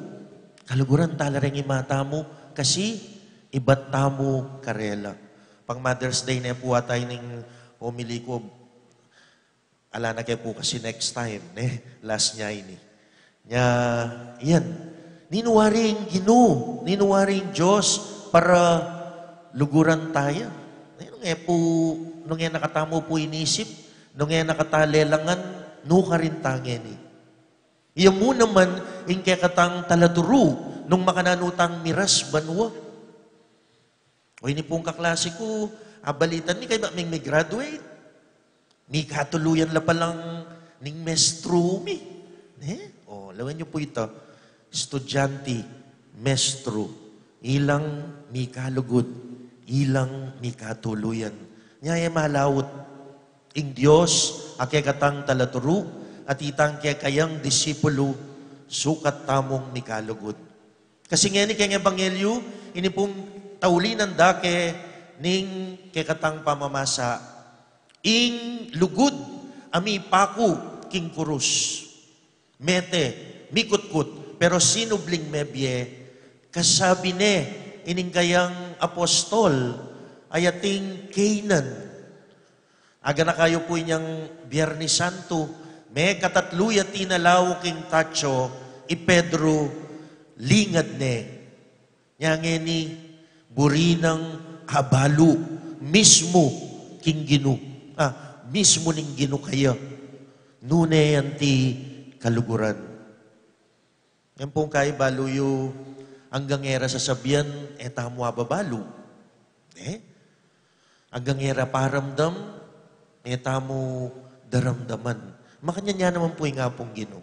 kaluguran tala rin imata mo, kasi iba't tamo karela. Pang Mother's Day na po tayo ng homily ko, ala na kayo po kasi next time, last niya ini. Yan. Ninuwaring Ginoo, ninuwaring Diyos para luguran tayo. Nung yan nakatamo po inisip, nung yan nakatalelangan, nuka rin tangin. Iyan mo naman, yung kaya katang talaturu, nung makananutang miras banwa. O ini pong kaklase ko, abalitan ni kayo ba may graduate? May katuluyan la palang ning mestro mi. Lawan niyo po ito. Estudyante, mestro. Ilang may kalugod. Ilang may katuluyan. Nyaya malawot. Ing Diyos, akay katang talaturu, at itang kaya kayang disipulo, sukat tamong may kalugod. Kasi ngayon kaya ebanghelyo, ini pong taulinan dake ning kekatang pamamasa ing lugud ami paku king kurus mete mikutkut pero sinubling mebye kasabi ining kayang apostol ayating Canaan aga na kayo po inyang Biyernes Santo me katatluya tinalaw king tacho i Pedro lingad nyangeni burinang abalo, mismo king Gino. Mismo ning Gino kayo. Nune yanti kaluguran. Yan pong kay baluyo hanggang era sasabihan, tamo ababalo. Hanggang era paramdam, tamo daramdaman. Makanya niya naman po yung nga pong Gino.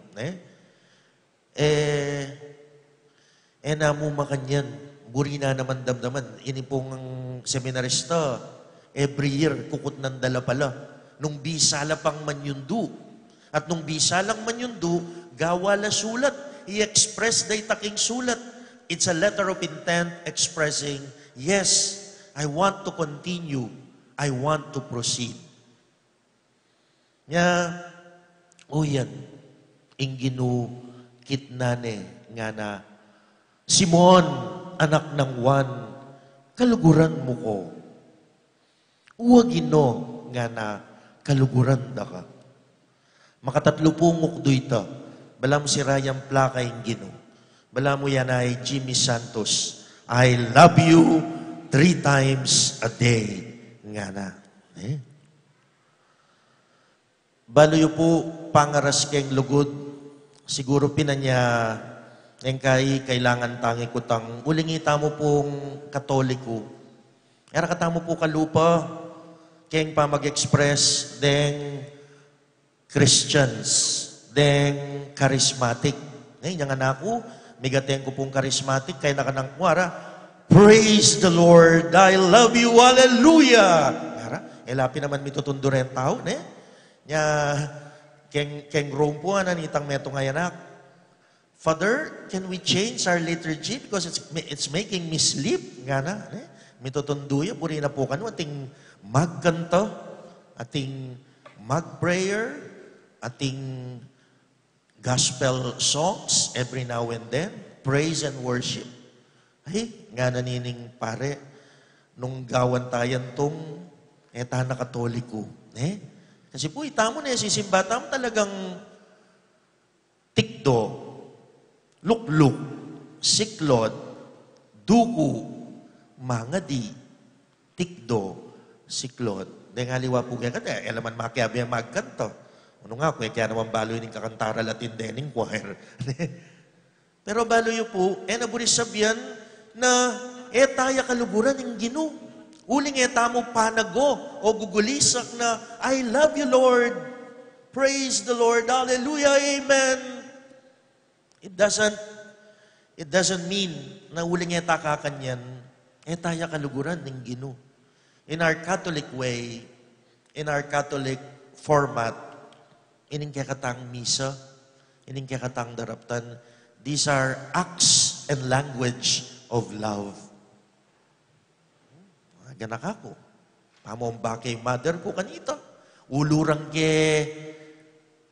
Namo makanyan. Burina naman damdaman. Ini pong seminarista, every year, kukut ng dala pala. Nung bisala pang manyundo, At nung bisalang man yundo, gawala sulat. I-express day taking sulat. It's a letter of intent expressing, yes, I want to continue. I want to proceed. Nya, yan, inginu kitnane nga na, Simon, anak ng Juan, kaluguran mo ko. Uwagino nga na, kaluguran da ka. Makatatlo pong ita. Balam si Ryan Plaka yung gino. Balam mo yan ay Jimmy Santos. I love you 3 times a day. Nga na. Balo yu po pangaras keng lugod. Siguro pinanya yung kailangan tangi kutang ulingita mo pong katoliko. Era katamo po kalupa keng pa mag-express deng Christians, deng charismatic. Ngayon, yung anak ko, migaten ko pong charismatic, kaya nakanang kuwara, praise the Lord, I love you, hallelujah! Ngara, elapi naman mitutundo rin tao, ne? Nya, keng Rome po, ananitang meto nga anak. Father, can we change our liturgy? Because it's making me sleep. Nga na, ne? Mitutundo ya, puri na po kanu, ating magkanto, ating mag-prayer, ating gospel songs every now and then, praise and worship. Ay, nga nanining pare, nung gawan tayan tong na katoliko. Kasi po, itamo na sisimba, tamo talagang tikdo, lukluk, siklod, duku, mangadi, tikdo, siklod. Dahil nga liwa po kaya kada, elaman makiabi ang magkanto. Ano nga, kaya naman baloy ng kakantara Latin dening choir. Pero baloy po, naburis sabihan na taya kaluguran ng ginu. Uling tamo panago o gugulisak na, I love you, Lord. Praise the Lord. Hallelujah. Amen. It doesn't mean na uling kakakanyan, taya kaluguran ng ginu. In our Catholic way, in our Catholic format, ining kakatang misa, ining kakatang daraptan, these are acts and language of love. Ganak ako. Pamomba kay mother ko kanita. Ulurang ke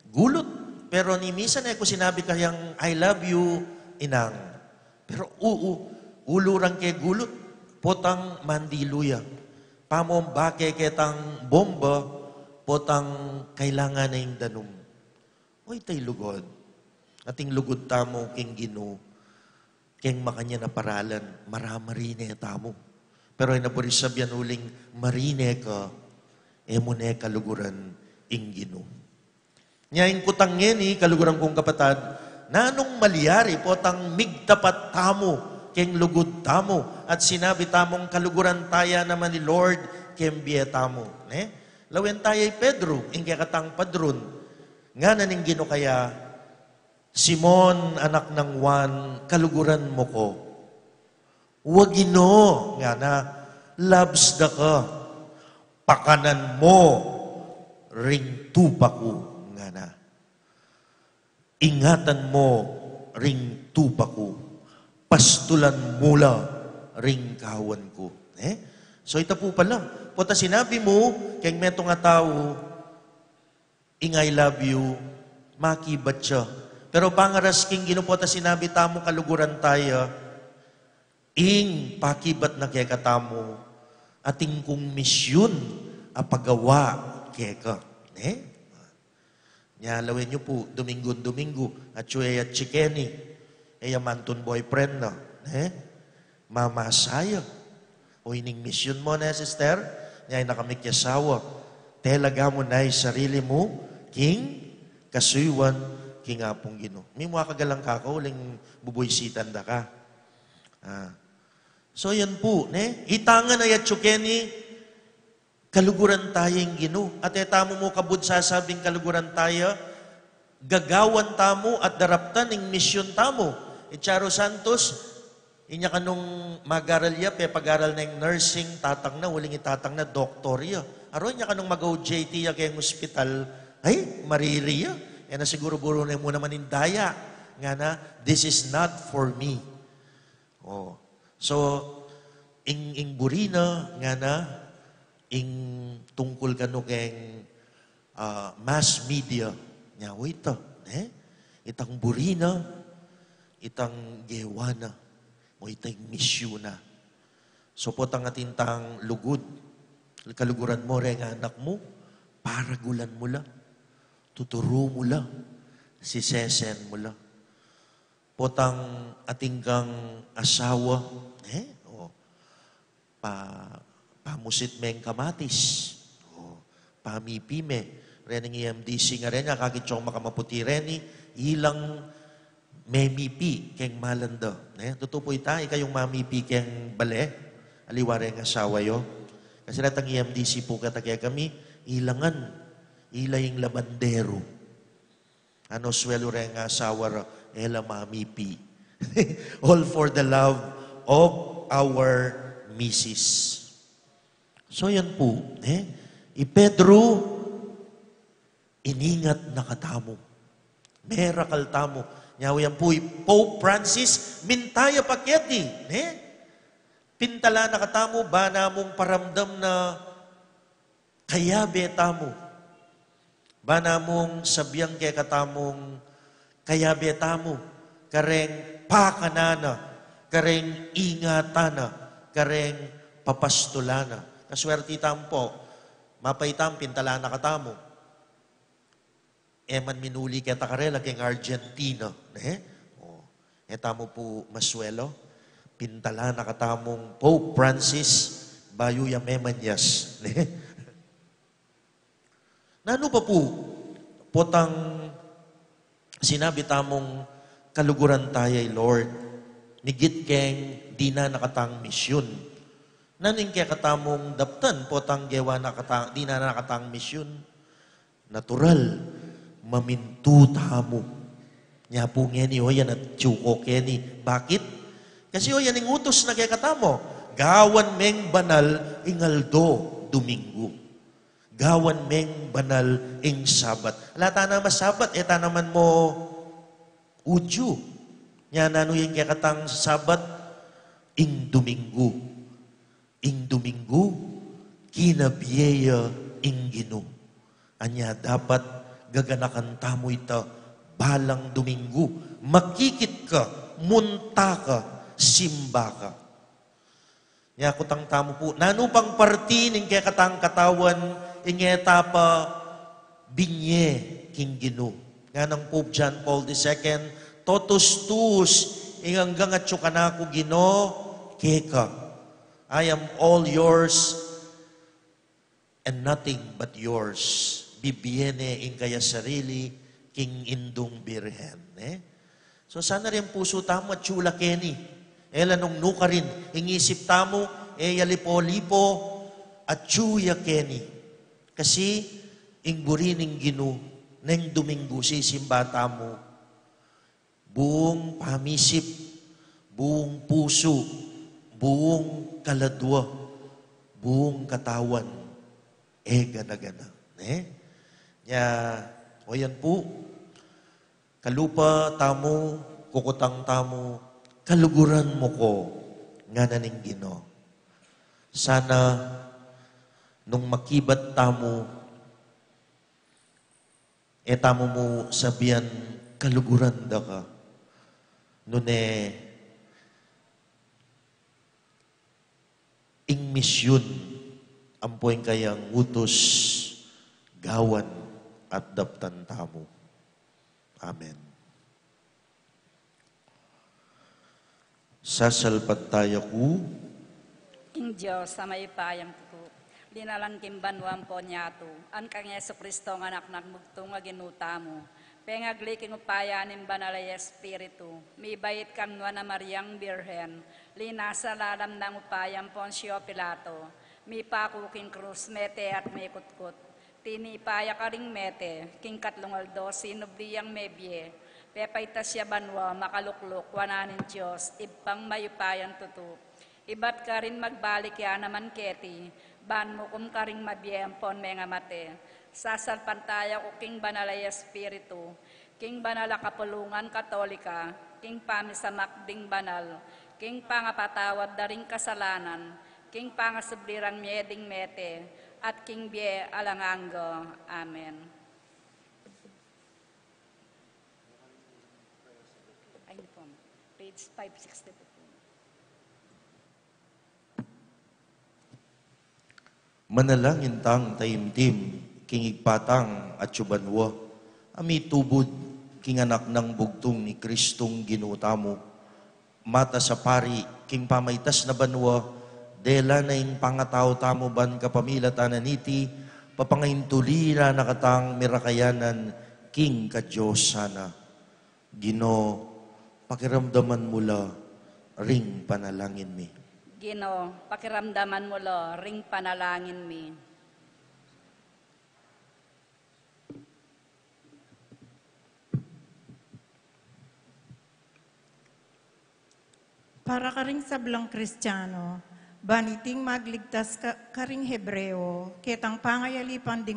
gulot. Pero ni misa na ako sinabi kayang, I love you, inang. Pero ulurang ke gulot. Potang mandiluya. Pamomba kay ketang bomba, potang kailangan na yung danum. Oy, tay lugod. Ating lugod tamo, king gino, king makanya na paralan, maramarine tamo. Pero ay naburis sabihan uling, marine ka, emone kaluguran, ing gino. Nyaing kutang ngeni, kaluguran kong kapatad, nanong maliyari, potang migtapat tamo, king lugod tamo, at sinabi tamong kaluguran taya naman ni Lord, kembie tamo. Lawen taya'y Pedro, ingkaya katang padron. Nga naning gino kaya, Simon, anak ng Juan, kaluguran mo ko. Wagino, nga na, loves da ka. Pakanan mo, ring tupa ko, nga na. Ingatan mo, ring tupa ko. Pastulan mula, ring kawan ko. So ito po pala. Pota sinabi mo, kaya meto nga tao, I love you, makibat siya. Pero pangaras king ginupota sinabi tamo kaluguran tayo, pakibat na kaya katamo, ating kong misyon, apagawa kaya ka. Nyalawin niyo po, Domingo, at Chuey at Chikeni, manton boyfriend na, mamasaya. O ining misyon mo na, sister, nyay nakamikyasawa, telaga mo na sarili mo, king, kasuywan, king apong gino. May mga kagalang kako, uling buboysitan da ka. So yan po, itangan na yatsukeni, kaluguran tayong gino. At etamo mo kabud sasabing kaluguran tayo, gagawan tamo at daraptan ng misyon tamo. Charo Santos, inya kanong mag-aral ya, pag-aral na yung nursing, tatang na, uling itatang na, doktor ya. Aron niya kanong mag-OJT ya kayong hospital, Ay, Marilia, na siguro buro na mo naman in daya, nga na, this is not for me. Oh. So, ing burina, nga na, ing tungkol ka no keng mass media, nga, wait itang burina, itang gewana, o itang misyuna. So po tang atintang lugod, kaluguran mo rin anak mo, paragulan mo la, tuturo mo la, sisesen mo la. Potang atinggang asawa, pamusit meng kamatis, pamipime, ren ng EMDC nga rin, kakitsong makamaputi rin, ilang memipi keng malanda. Tutupo ita, ikayong mamipi keng bale, aliwari ang asawa yo. Kasi natang EMDC po katagay kami, ilangan, ilaying labandero. Ano swelo rin ang asawa ra, ela mamipi. All for the love of our Mrs. So yan po, Pedro, iningat na katamo. Miracle tamo. Yan po, Pope Francis, mintaya pakyati. Pintala na katamo, ba namong paramdam na kayabe tamo. Ba namong sabyang kaya katamong kayabe tamo. Kareng pakanana, kareng ingatana, kareng papastulana. Kaswerte tampo, mapaitam pintala na katamo. Eman minuli kita karela keng Argentina. Etamo po maswelo. Pintala na katamong Pope Francis bayo ya memanyas. Nano pa po? Potang sinabi tamong kaluguran tayay Lord. Nigit keng di na nakatang misyon. Naning kaya katamong daptan potang gewa nakatang di na nakatang misyon. Natural. Mamintuta mo. Nya po ngeni o yan at tsuko keni. Bakit? Kasi o yan ang utos na kaya katamo. Gawan meng banal ingaldo Domingo. Gawan meng banal ing Sabat. Lata na mas Sabat, eta naman mo udyo. Nya nano yung kaya katang Sabat ing Domingo. Ing Domingo, kinabiyaya ing Gino. Anya dapat gaganakan tamo ita balang Domingo. Makikit ka, munta ka, simba ka. Nya kutang tamo po, nano pang parti ning kaya katang katawan, ingeta pa binye king Gino. Nga ng Pope John Paul II, totus tuus, inganggang at syukanako Gino, keka. I am all yours and nothing but yours. Bibiene ing kaya sarili, king indong birhen. So sana rin puso tamo at chula keni. Ela nung nuka rin, ingisip tamo, lipo-lipo, at chuya keni. Kasi, ingurining Gino, neng Domingo sisimba tamo, buong pamisip, buong puso, buong kaladwa, buong katawan, gana-gana. O yan po, kalupa tamo, kukutang tamo, kaluguran mo ko, nga naning Gino. Sana, nung makibat tamo, tamo mo sabihan, kaluguran da ka. Nune, ing misyon, ampoing kayang utos, gawan, at daptan tamo. Amen. Sasalpat tayo ku. King Diyos, sa may payam ko, dinalan kimbanwam po niya to, ang kang Yeso Kristo nga anak nagmugtong nga ginuta mo, pengagli king upayanin banalay Espiritu, may bayit kang na Mariang Birhen, linasa lalam ng upayam Poncio Pilato, may pakuking krus, mete at may kutkut, tinipaya ka ring mete, king katlungaldo, sinubliyang mebye, pepay tasya banwa, makalukluk, wananin Diyos, ibang mayupayan tutu. Ibat ka rin magbalik ya naman keti, ban mo kum ka ring mabiyempon mga mate. sasalpantaya ko king banalay espiritu, king banala kapulungan katolika, king pamisamak ding banal, king pangapatawad daring kasalanan, king pangasubliran mieding mete, at king bie alanganggo. Amen. Ay, po. Page 562. Manalangin tang taimtim, king igpatang at subanwa, ami tubod, king anak ng bugtong ni Kristong ginutamo, mata sa pari, king pamaytas na banwa, dela na ing pangatao tamo ban kapamila tananiti, papangain tulira nakatang mirakayanan, king ka Diyos sana. Gino, pakiramdaman mula, ring panalangin mi. Gino, pakiramdaman mo lo, ring panalangin mi. Para ka ring sablang Kristiyano, baniting magligtas ka ring Hebreo, ketang pangayalipan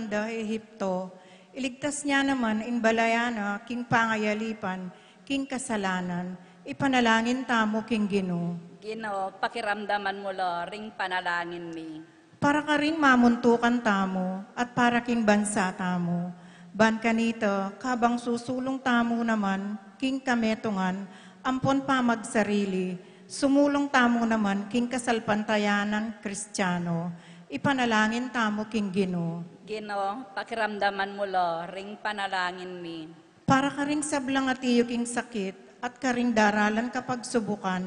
da Ehipto, iligtas niya naman in balayana, king pangayalipan, king kasalanan, ipanalangin tamo king Gino. Gino, pakiramdaman mo lo, ring panalangin mi. Para ka ring mamuntukan tamo, at para king bansa tamo, ban kanito, kabang susulong tamo naman, king kametungan, ampon pa magsarili, sumulong tamo naman, king kasalpantayanan Kristiyano, ipanalangin tamo king Gino. Gino, pakiramdaman mo lo, ring panalangin mi. Para ka ring sablang at iyo king sakit, at karing daralan kapag subukan,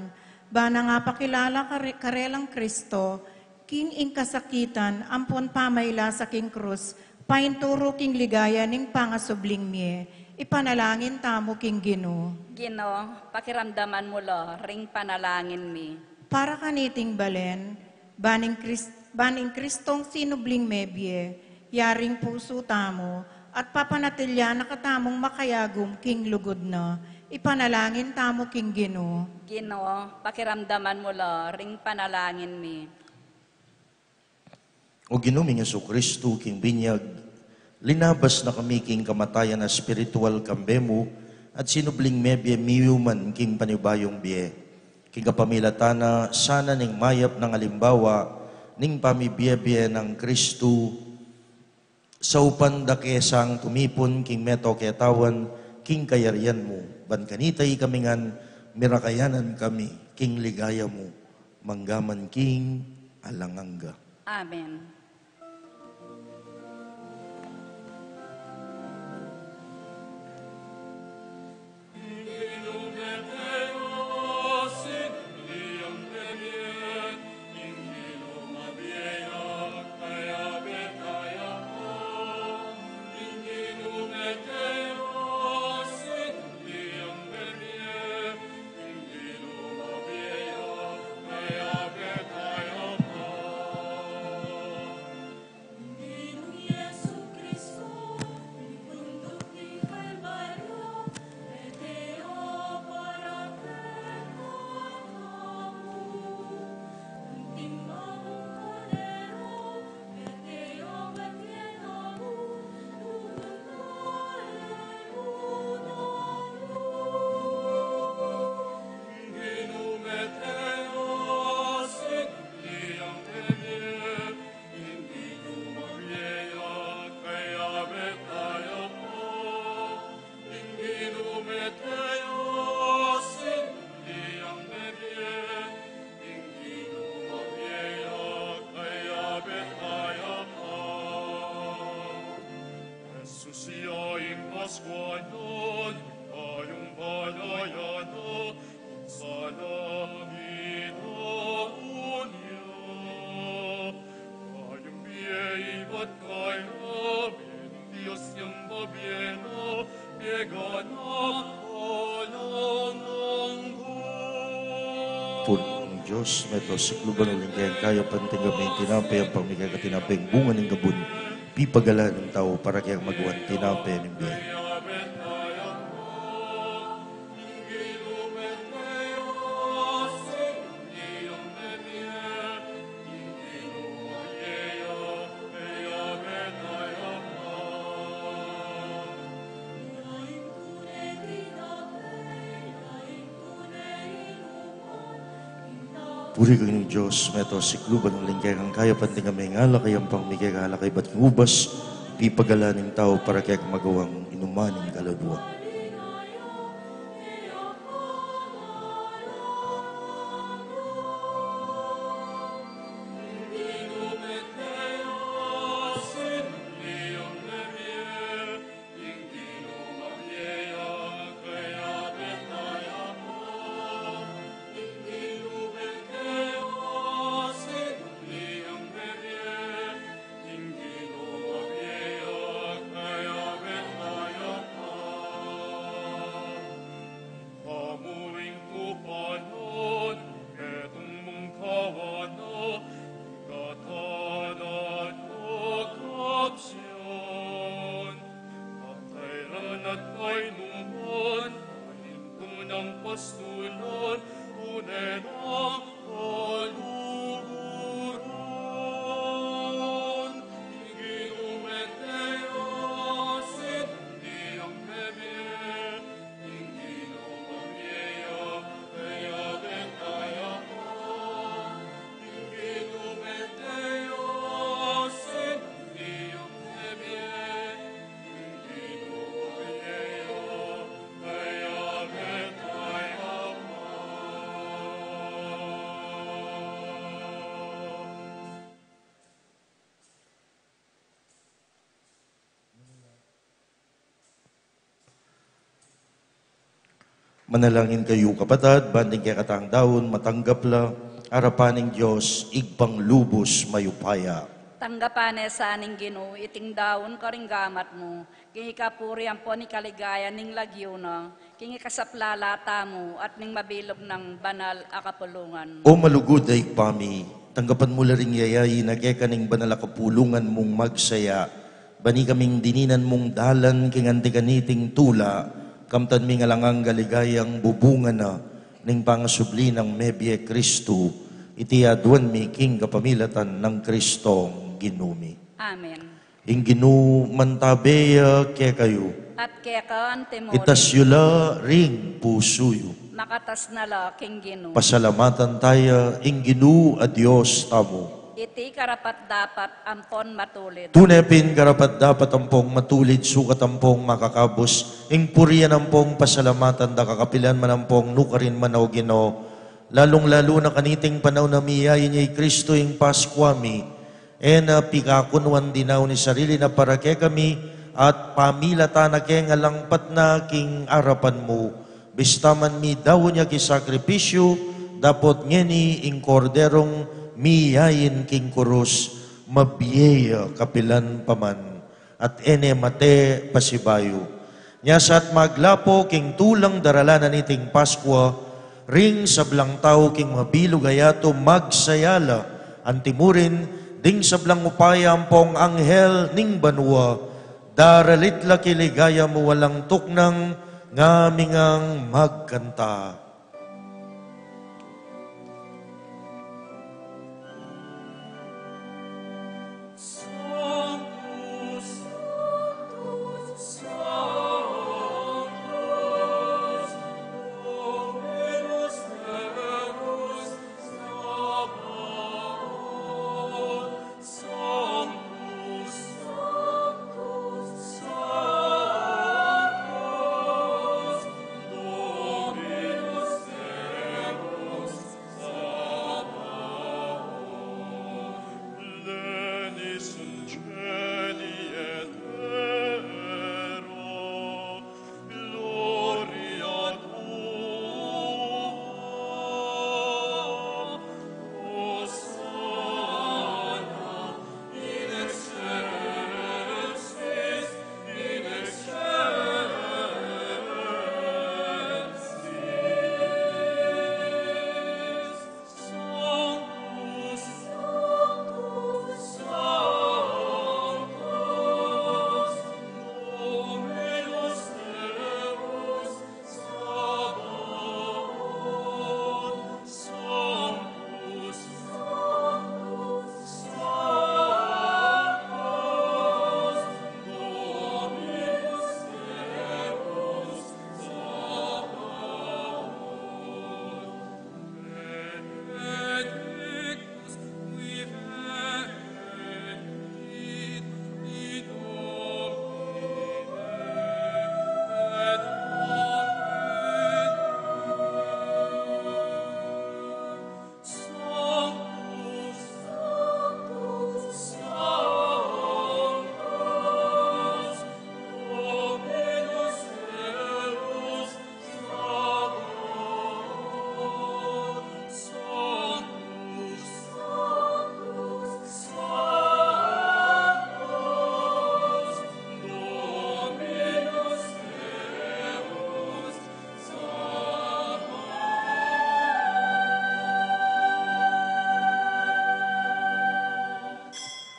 bana nga pakilala karelang Kristo, king ing kasakitan, ampon pamayla sa king krus, painturo king ligaya ning pangasubling miye, ipanalangin tamo king Gino. Gino, pakiramdaman mo lo, ring panalangin mi. Para kaniting balen, baning Kristong sinubling mebye, yaring puso tamo, at papanatilya na katamong makayagum king lugod na, ipanalangin tamo king Gino. Gino, pakiramdaman mo lo, ring panalangin mi. O Ginoming Kristo king binyag, linabas na kami king kamatayan na spiritual kambemo, at sinubling mebye miyuman king panibayong biye. King kapamilatana, sana ning mayap ng alimbawa, ning pamibiyebye ng Kristo, sa upan da kesang tumipon king meto ketawan, king kayarian mo, ban kanitay kamingan, mirakayanan kami, king ligaya mo, manggaman king alanganga. Amen. Punong Diyos, meto sikluban uling kayan kaya pantinggamin tinapay ang pamigay ka tinapay ang bunga ng gabun, pipagala ng tao para kayang magawan tinapay ng biya. Puri kang Diyos, meto si kluban ng lingkay kang kaya panting kami ngala kayang pangmigay kala kay ba't ngubas, pipagalaning tao para kaya magawang inumaning kalabwa. Manalangin kayo kapatad, banding kaya katang daon, matanggap la, arapaning Diyos, igpang lubos mayupaya. Tanggapane sa aning Ginoo, iting daon karinggamat mo, kingi kapurihan po ni kaligaya ning lagyo na, kingi kasaplalata mo, at ning mabilog ng banal akapulungan. O malugod ay pami, tanggapan mo laring yayayi na kaya kaning banal akapulungan mong magsaya, bani kaming dininan mong dalan kinganti kaniting tula, kamtan mi nga langang galigayang bubungan na ning pangasubli ng Mebye Kristo, iti aduan mi king kapamilatan ng Kristong ginumi. Amen. Ing ginu mantabeya kaya kayo, At kaya ka antemoli, itasyula ring pusuyo. makatas na la king Ginoo. Pasalamatan tayo, ing ginu a Diyos tamo. Iti karapat dapat ampon matulid. Tunepin karapat dapat ampong matulid, sukat ampong makakabos, ing puriyan ampong pasalamatan da kakapilan man ampong nukarin man o Ginoo, lalong-lalo na kaniting panaw na miyayin niya Kristo ing Paskwami, na pikakunwan dinaw ni sarili na para kay kami, at pamilata na kay nga langpat na king arapan mo, bistaman mi daw niya kisakripisyo, dapot ngeni ing korderong miyayin king kurus, mabiyaya kapilan paman, at ene mate pasibayo. Nyasat maglapo king tulang daralanan iting Paskwa, ring sablang tao king mabilog ayato magsayala, antimurin, ding sablang upaya ampong anghel ning banwa, daralit la kiligaya mo walang tuknang, ngamingang magkanta. Dominus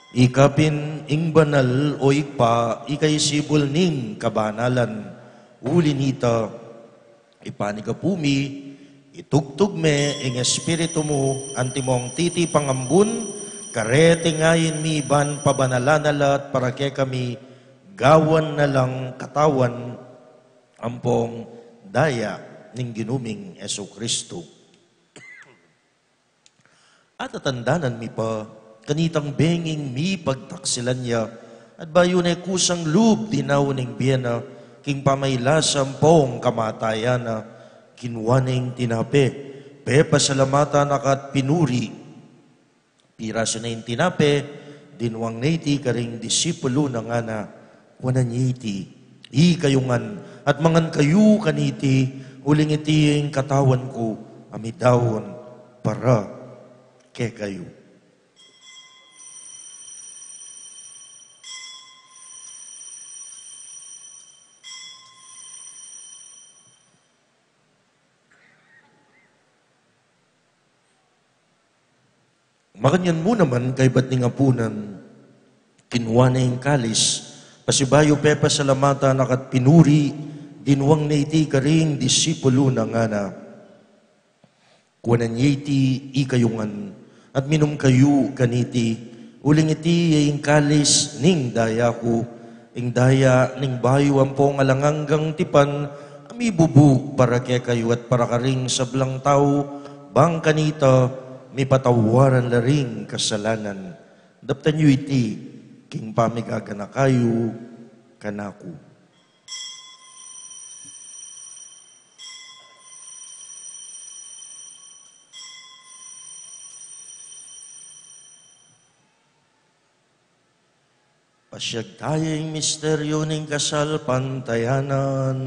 Ikapin ing banal o ikpa, ikay sibol ning kabanalan. Uli nita, ipanigapumi, itugtog me ing espiritu mo, antimong titi pangambun, karete ngayon mi ban pabanalanalat para kay kami, gawan na lang katawan, ampong daya ning ginuming Yesu Kristo. At atandanan mi pa, kanitang benging mi pagtaksilan niya, at bayo na kusang loob dinaw ning biyena, king pamaylasam pong kamatayan na, kinwaning tinape, pasalamatan akat pinuri, piraso na yung tinape, dinwang naiti karing disipulo na nga na, wanan iti, kayungan, at mangan kayo kaniti, uling iti yung katawan ko, amidawon, para ke kayo. Makanyan mo naman kay ba't ni nga punan, kinuha na yung kalis, pasibayo pepa salamata nakat pinuri, dinwang na iti karing disipulo na nga na, kuwanan niya iti ikayungan, at minum kayo kaniti, uling iti yung kalis ning daya ko, ing daya ning bayo ang pong alanganggang tipan, ami bubuk para kay kayo at para karing sablang tao, bang kanita, may patawaran laring kasalanan. Daptan nyo iti, king pamigagana kayo, kanako. Pasyag tayong misteryo ng kasal pantayanan.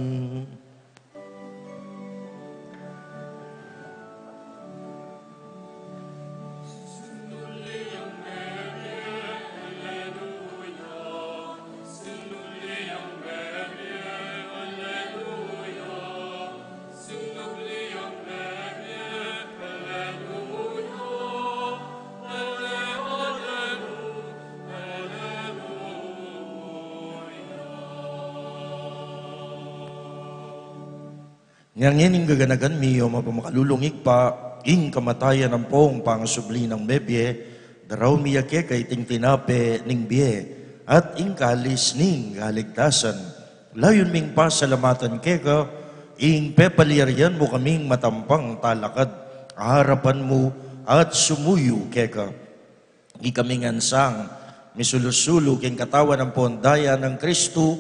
Ngayon yung gaganagan miyo, mapamakadulungig pa, ing kamatayan ng pong pangasubli ng bebye, daraw miyake kay ting tinape ning biye, at ing kalis ning galigtasan. Layon ming pasalamatan keka, ing pepaliaryan mo kaming matampang talakad, harapan mo at sumuyo keka. Ikaming ansang, misulusulo king katawan ng pondaya ng Kristo,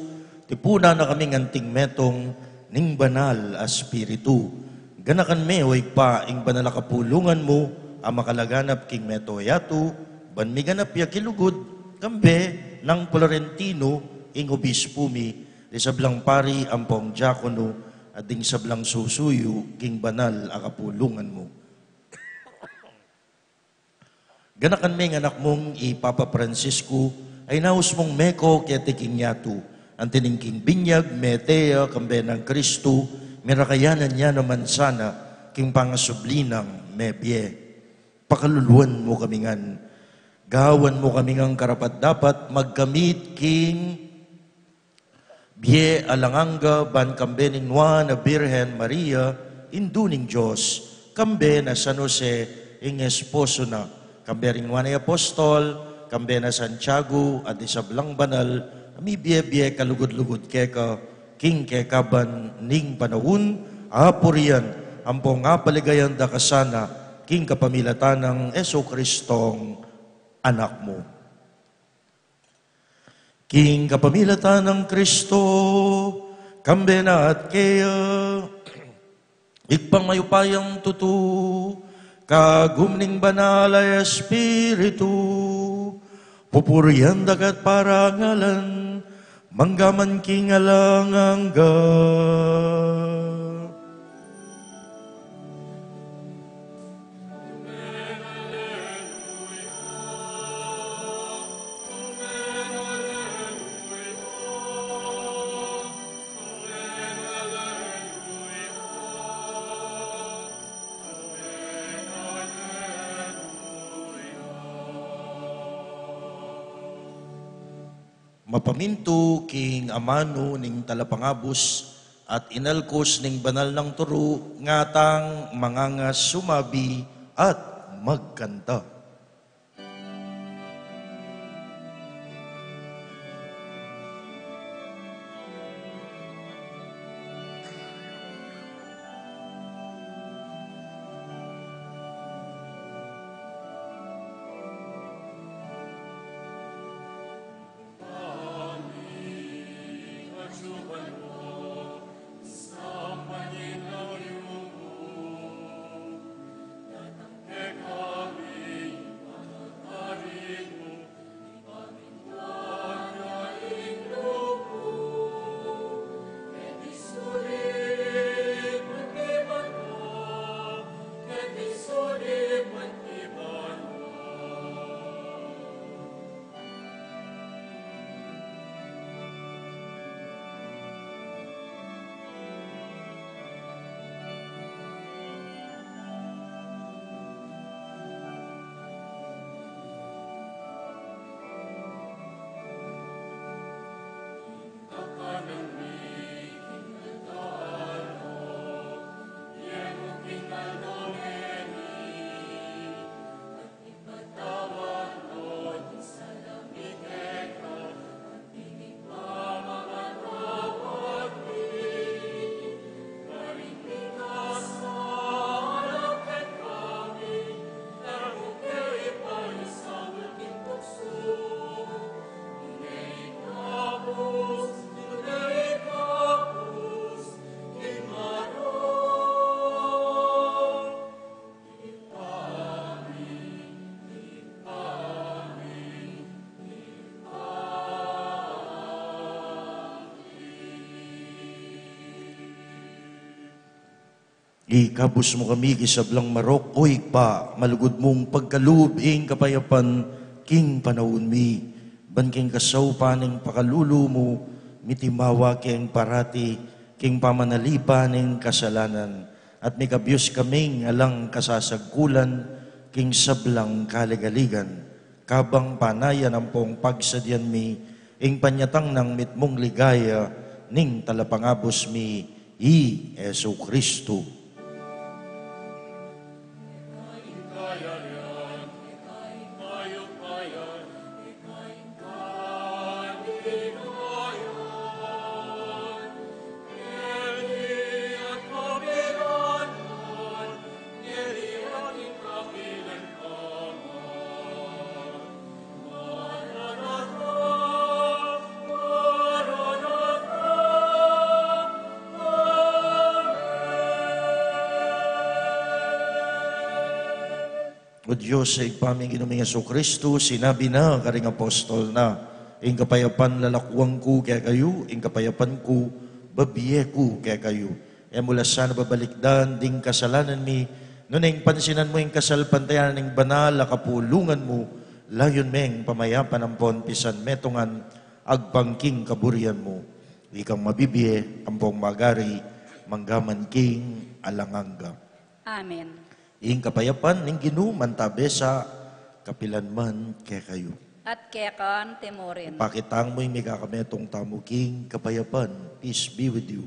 tipuna na kaming anting metong, ning banal espiritu. Ganakan me, way pa, ing banal kapulungan mo, ang makalaganap king metoyato, ban mi ganap ya kilugod, kambe, ng Florentino, ing obispo mi, di sablang pari, ampong diakono, at ding sablang susuyo, king banal akapulungan mo. Ganakan me, anak mong ipapa Francisco, ay naus mong meko kaya tiking yato, ang tiningking binyag, metea, kambe ng Kristo, mirakayanan niya naman sana, king pangasublinang mebye. Pakaluluan mo kamingan, gawan mo kamingang karapat dapat, magkamit king bie alanganga, ban kambe ning Juan na Birhen Maria, induning Diyos, kambe na San Jose, ing esposo na, kambe ring Juan ay Apostol, kambe na Santiago, at isablang banal, ami biye-biye kalugod-lugod keka, king kekaban ning panahon, apurian, ampong apaligayan da kasana, king kapamilatan ng Yesu Kristong anak mo. King kapamilatan ng Kristo, kambe na at kaya, ikpang mayupayang tutu, kagumning banal ay Espiritu, pupurian dagat parangalan, manggaman kingalangangga. Mapaminto king amano ning talapangabos at inalkos ning banal ng turo ngatang mangangas sumabi at magkanta. Ikabus mo kami kisablang marok, oy pa, malugod mong pagkaloob, ing kapayapan, king panahon mi. Ban king kasaw paning pakalulu mo, mitimawa king parati, king pamanalipa ning kasalanan. At may kabyos kaming alang kasasagkulan, king sablang kaligaligan. Kabang panayan ang pong pagsadyan mi, ing panyatang ng mitmong ligaya, ning talapangabos mi, i Yesu Kristo. O Diyos, sa igpaming inuming Yesu Kristo, sinabi na, karing apostol na, ing kapayapan lalakwang ko kaya kayo, ing kapayapan ko, babiye ko kaya kayo. E mula sana babalikdan, ding kasalanan mi, nun ing pansinan mo ing kasalpantayan ng banal, kapulungan mo, layon meng pamayapan ang ponpisan, metongan, agpangking kaburian mo. Ikang mabibiye, ampong magari, manggaman king alanganga. Amen. Ing kapayapan ning Ginoo mantabe sa kapilanman kay kayo. At kekan temurin. Pakitang mo'y may kakametong tamo king kapayapan. Peace be with you.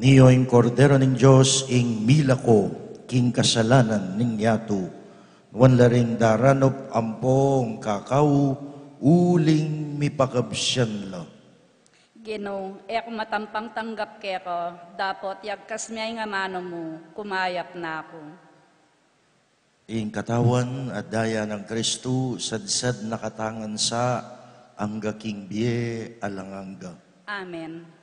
Niyo'y kordero ng Diyos, ing milako, king kasalanan ning yato. Wanlaring daranop ampong kakao, uling mipakabsyan la. Gino, ek matampang tanggap keko, dapot yagkas miyay nga mano mo, kumayap na ako. Ing katawan at daya ng Kristo, sadsad nakatangan sa angga king biye alanganga. Amen.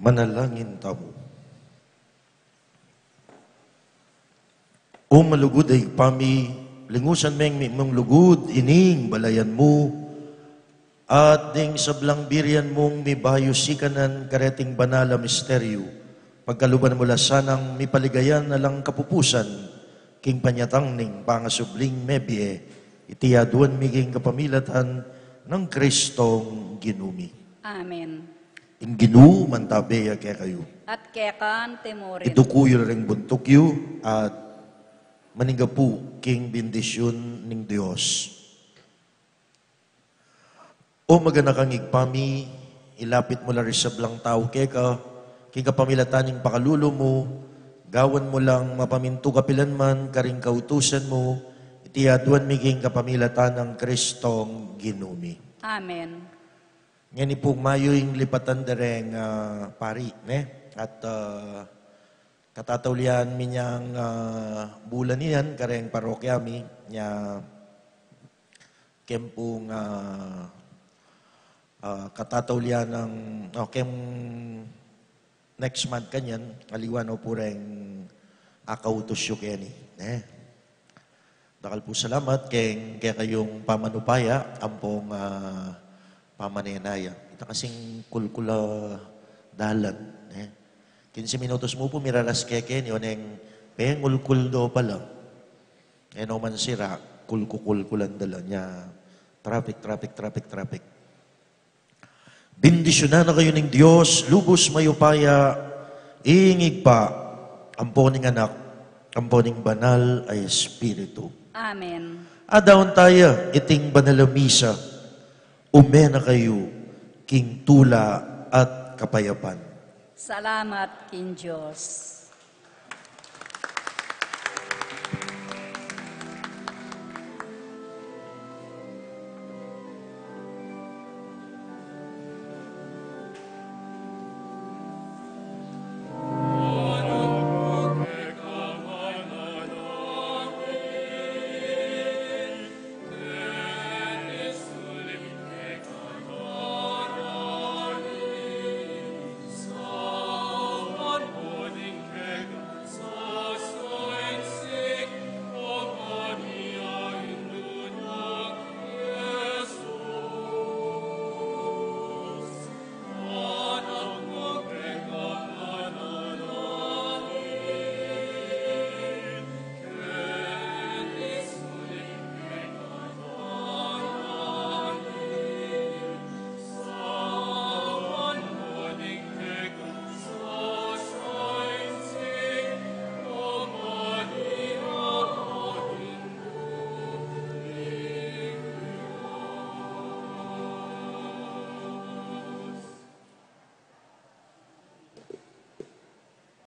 Manalangin tamo. O malugod ay pami, lingusan meng mong lugod, ining balayan mo, at ding sablang biryan mong mi bayo sikanan kareting banala misteryo, pagkaluban mo lasanang mi paligayan na lang kapupusan, king panyatang ning pangasubling mebie, itiyaduan miging kapamilatan ng Kristong ginumi. Amen. Ing ginu mantabeya kaya kayo. At kekan temurin. Idukuyo ring buntukyo at maninggapu king bendisyon ning Dios. O magana kang igpami, ilapit mo lang sa blang tao keka, king kapamilatan ning pakalulo mo, gawan mo lang mapaminto kapilan man, karing kautusan mo, itiyaduan miging kapamilatan ng Kristong ginumi. Amen. Ngayon po mayo yung lipatan dereng pari, ne? At katataulian mi niyang bulan niyan, kareng parokya mi, niya kempong katataulian ng, kem next month kanyan, aliwan o pureng akautos yung keni. Dakal po salamat kaya kayong pamanupaya, ampong pamanenaya. Ito kasing kulkula dalan. 15 minutos mo po, miraras keke, yun yung pengulkul do pala. No man sira, kulkulan dala niya. Traffic. Bindisyonan na kayo ng Diyos, lubos mayupaya, ingig pa, amponing anak, amponing banal ay Espiritu. Amen. Adaon tayo, iting banalamisa, umena kayo, king tula at kapayapan. Salamat kin Diyos.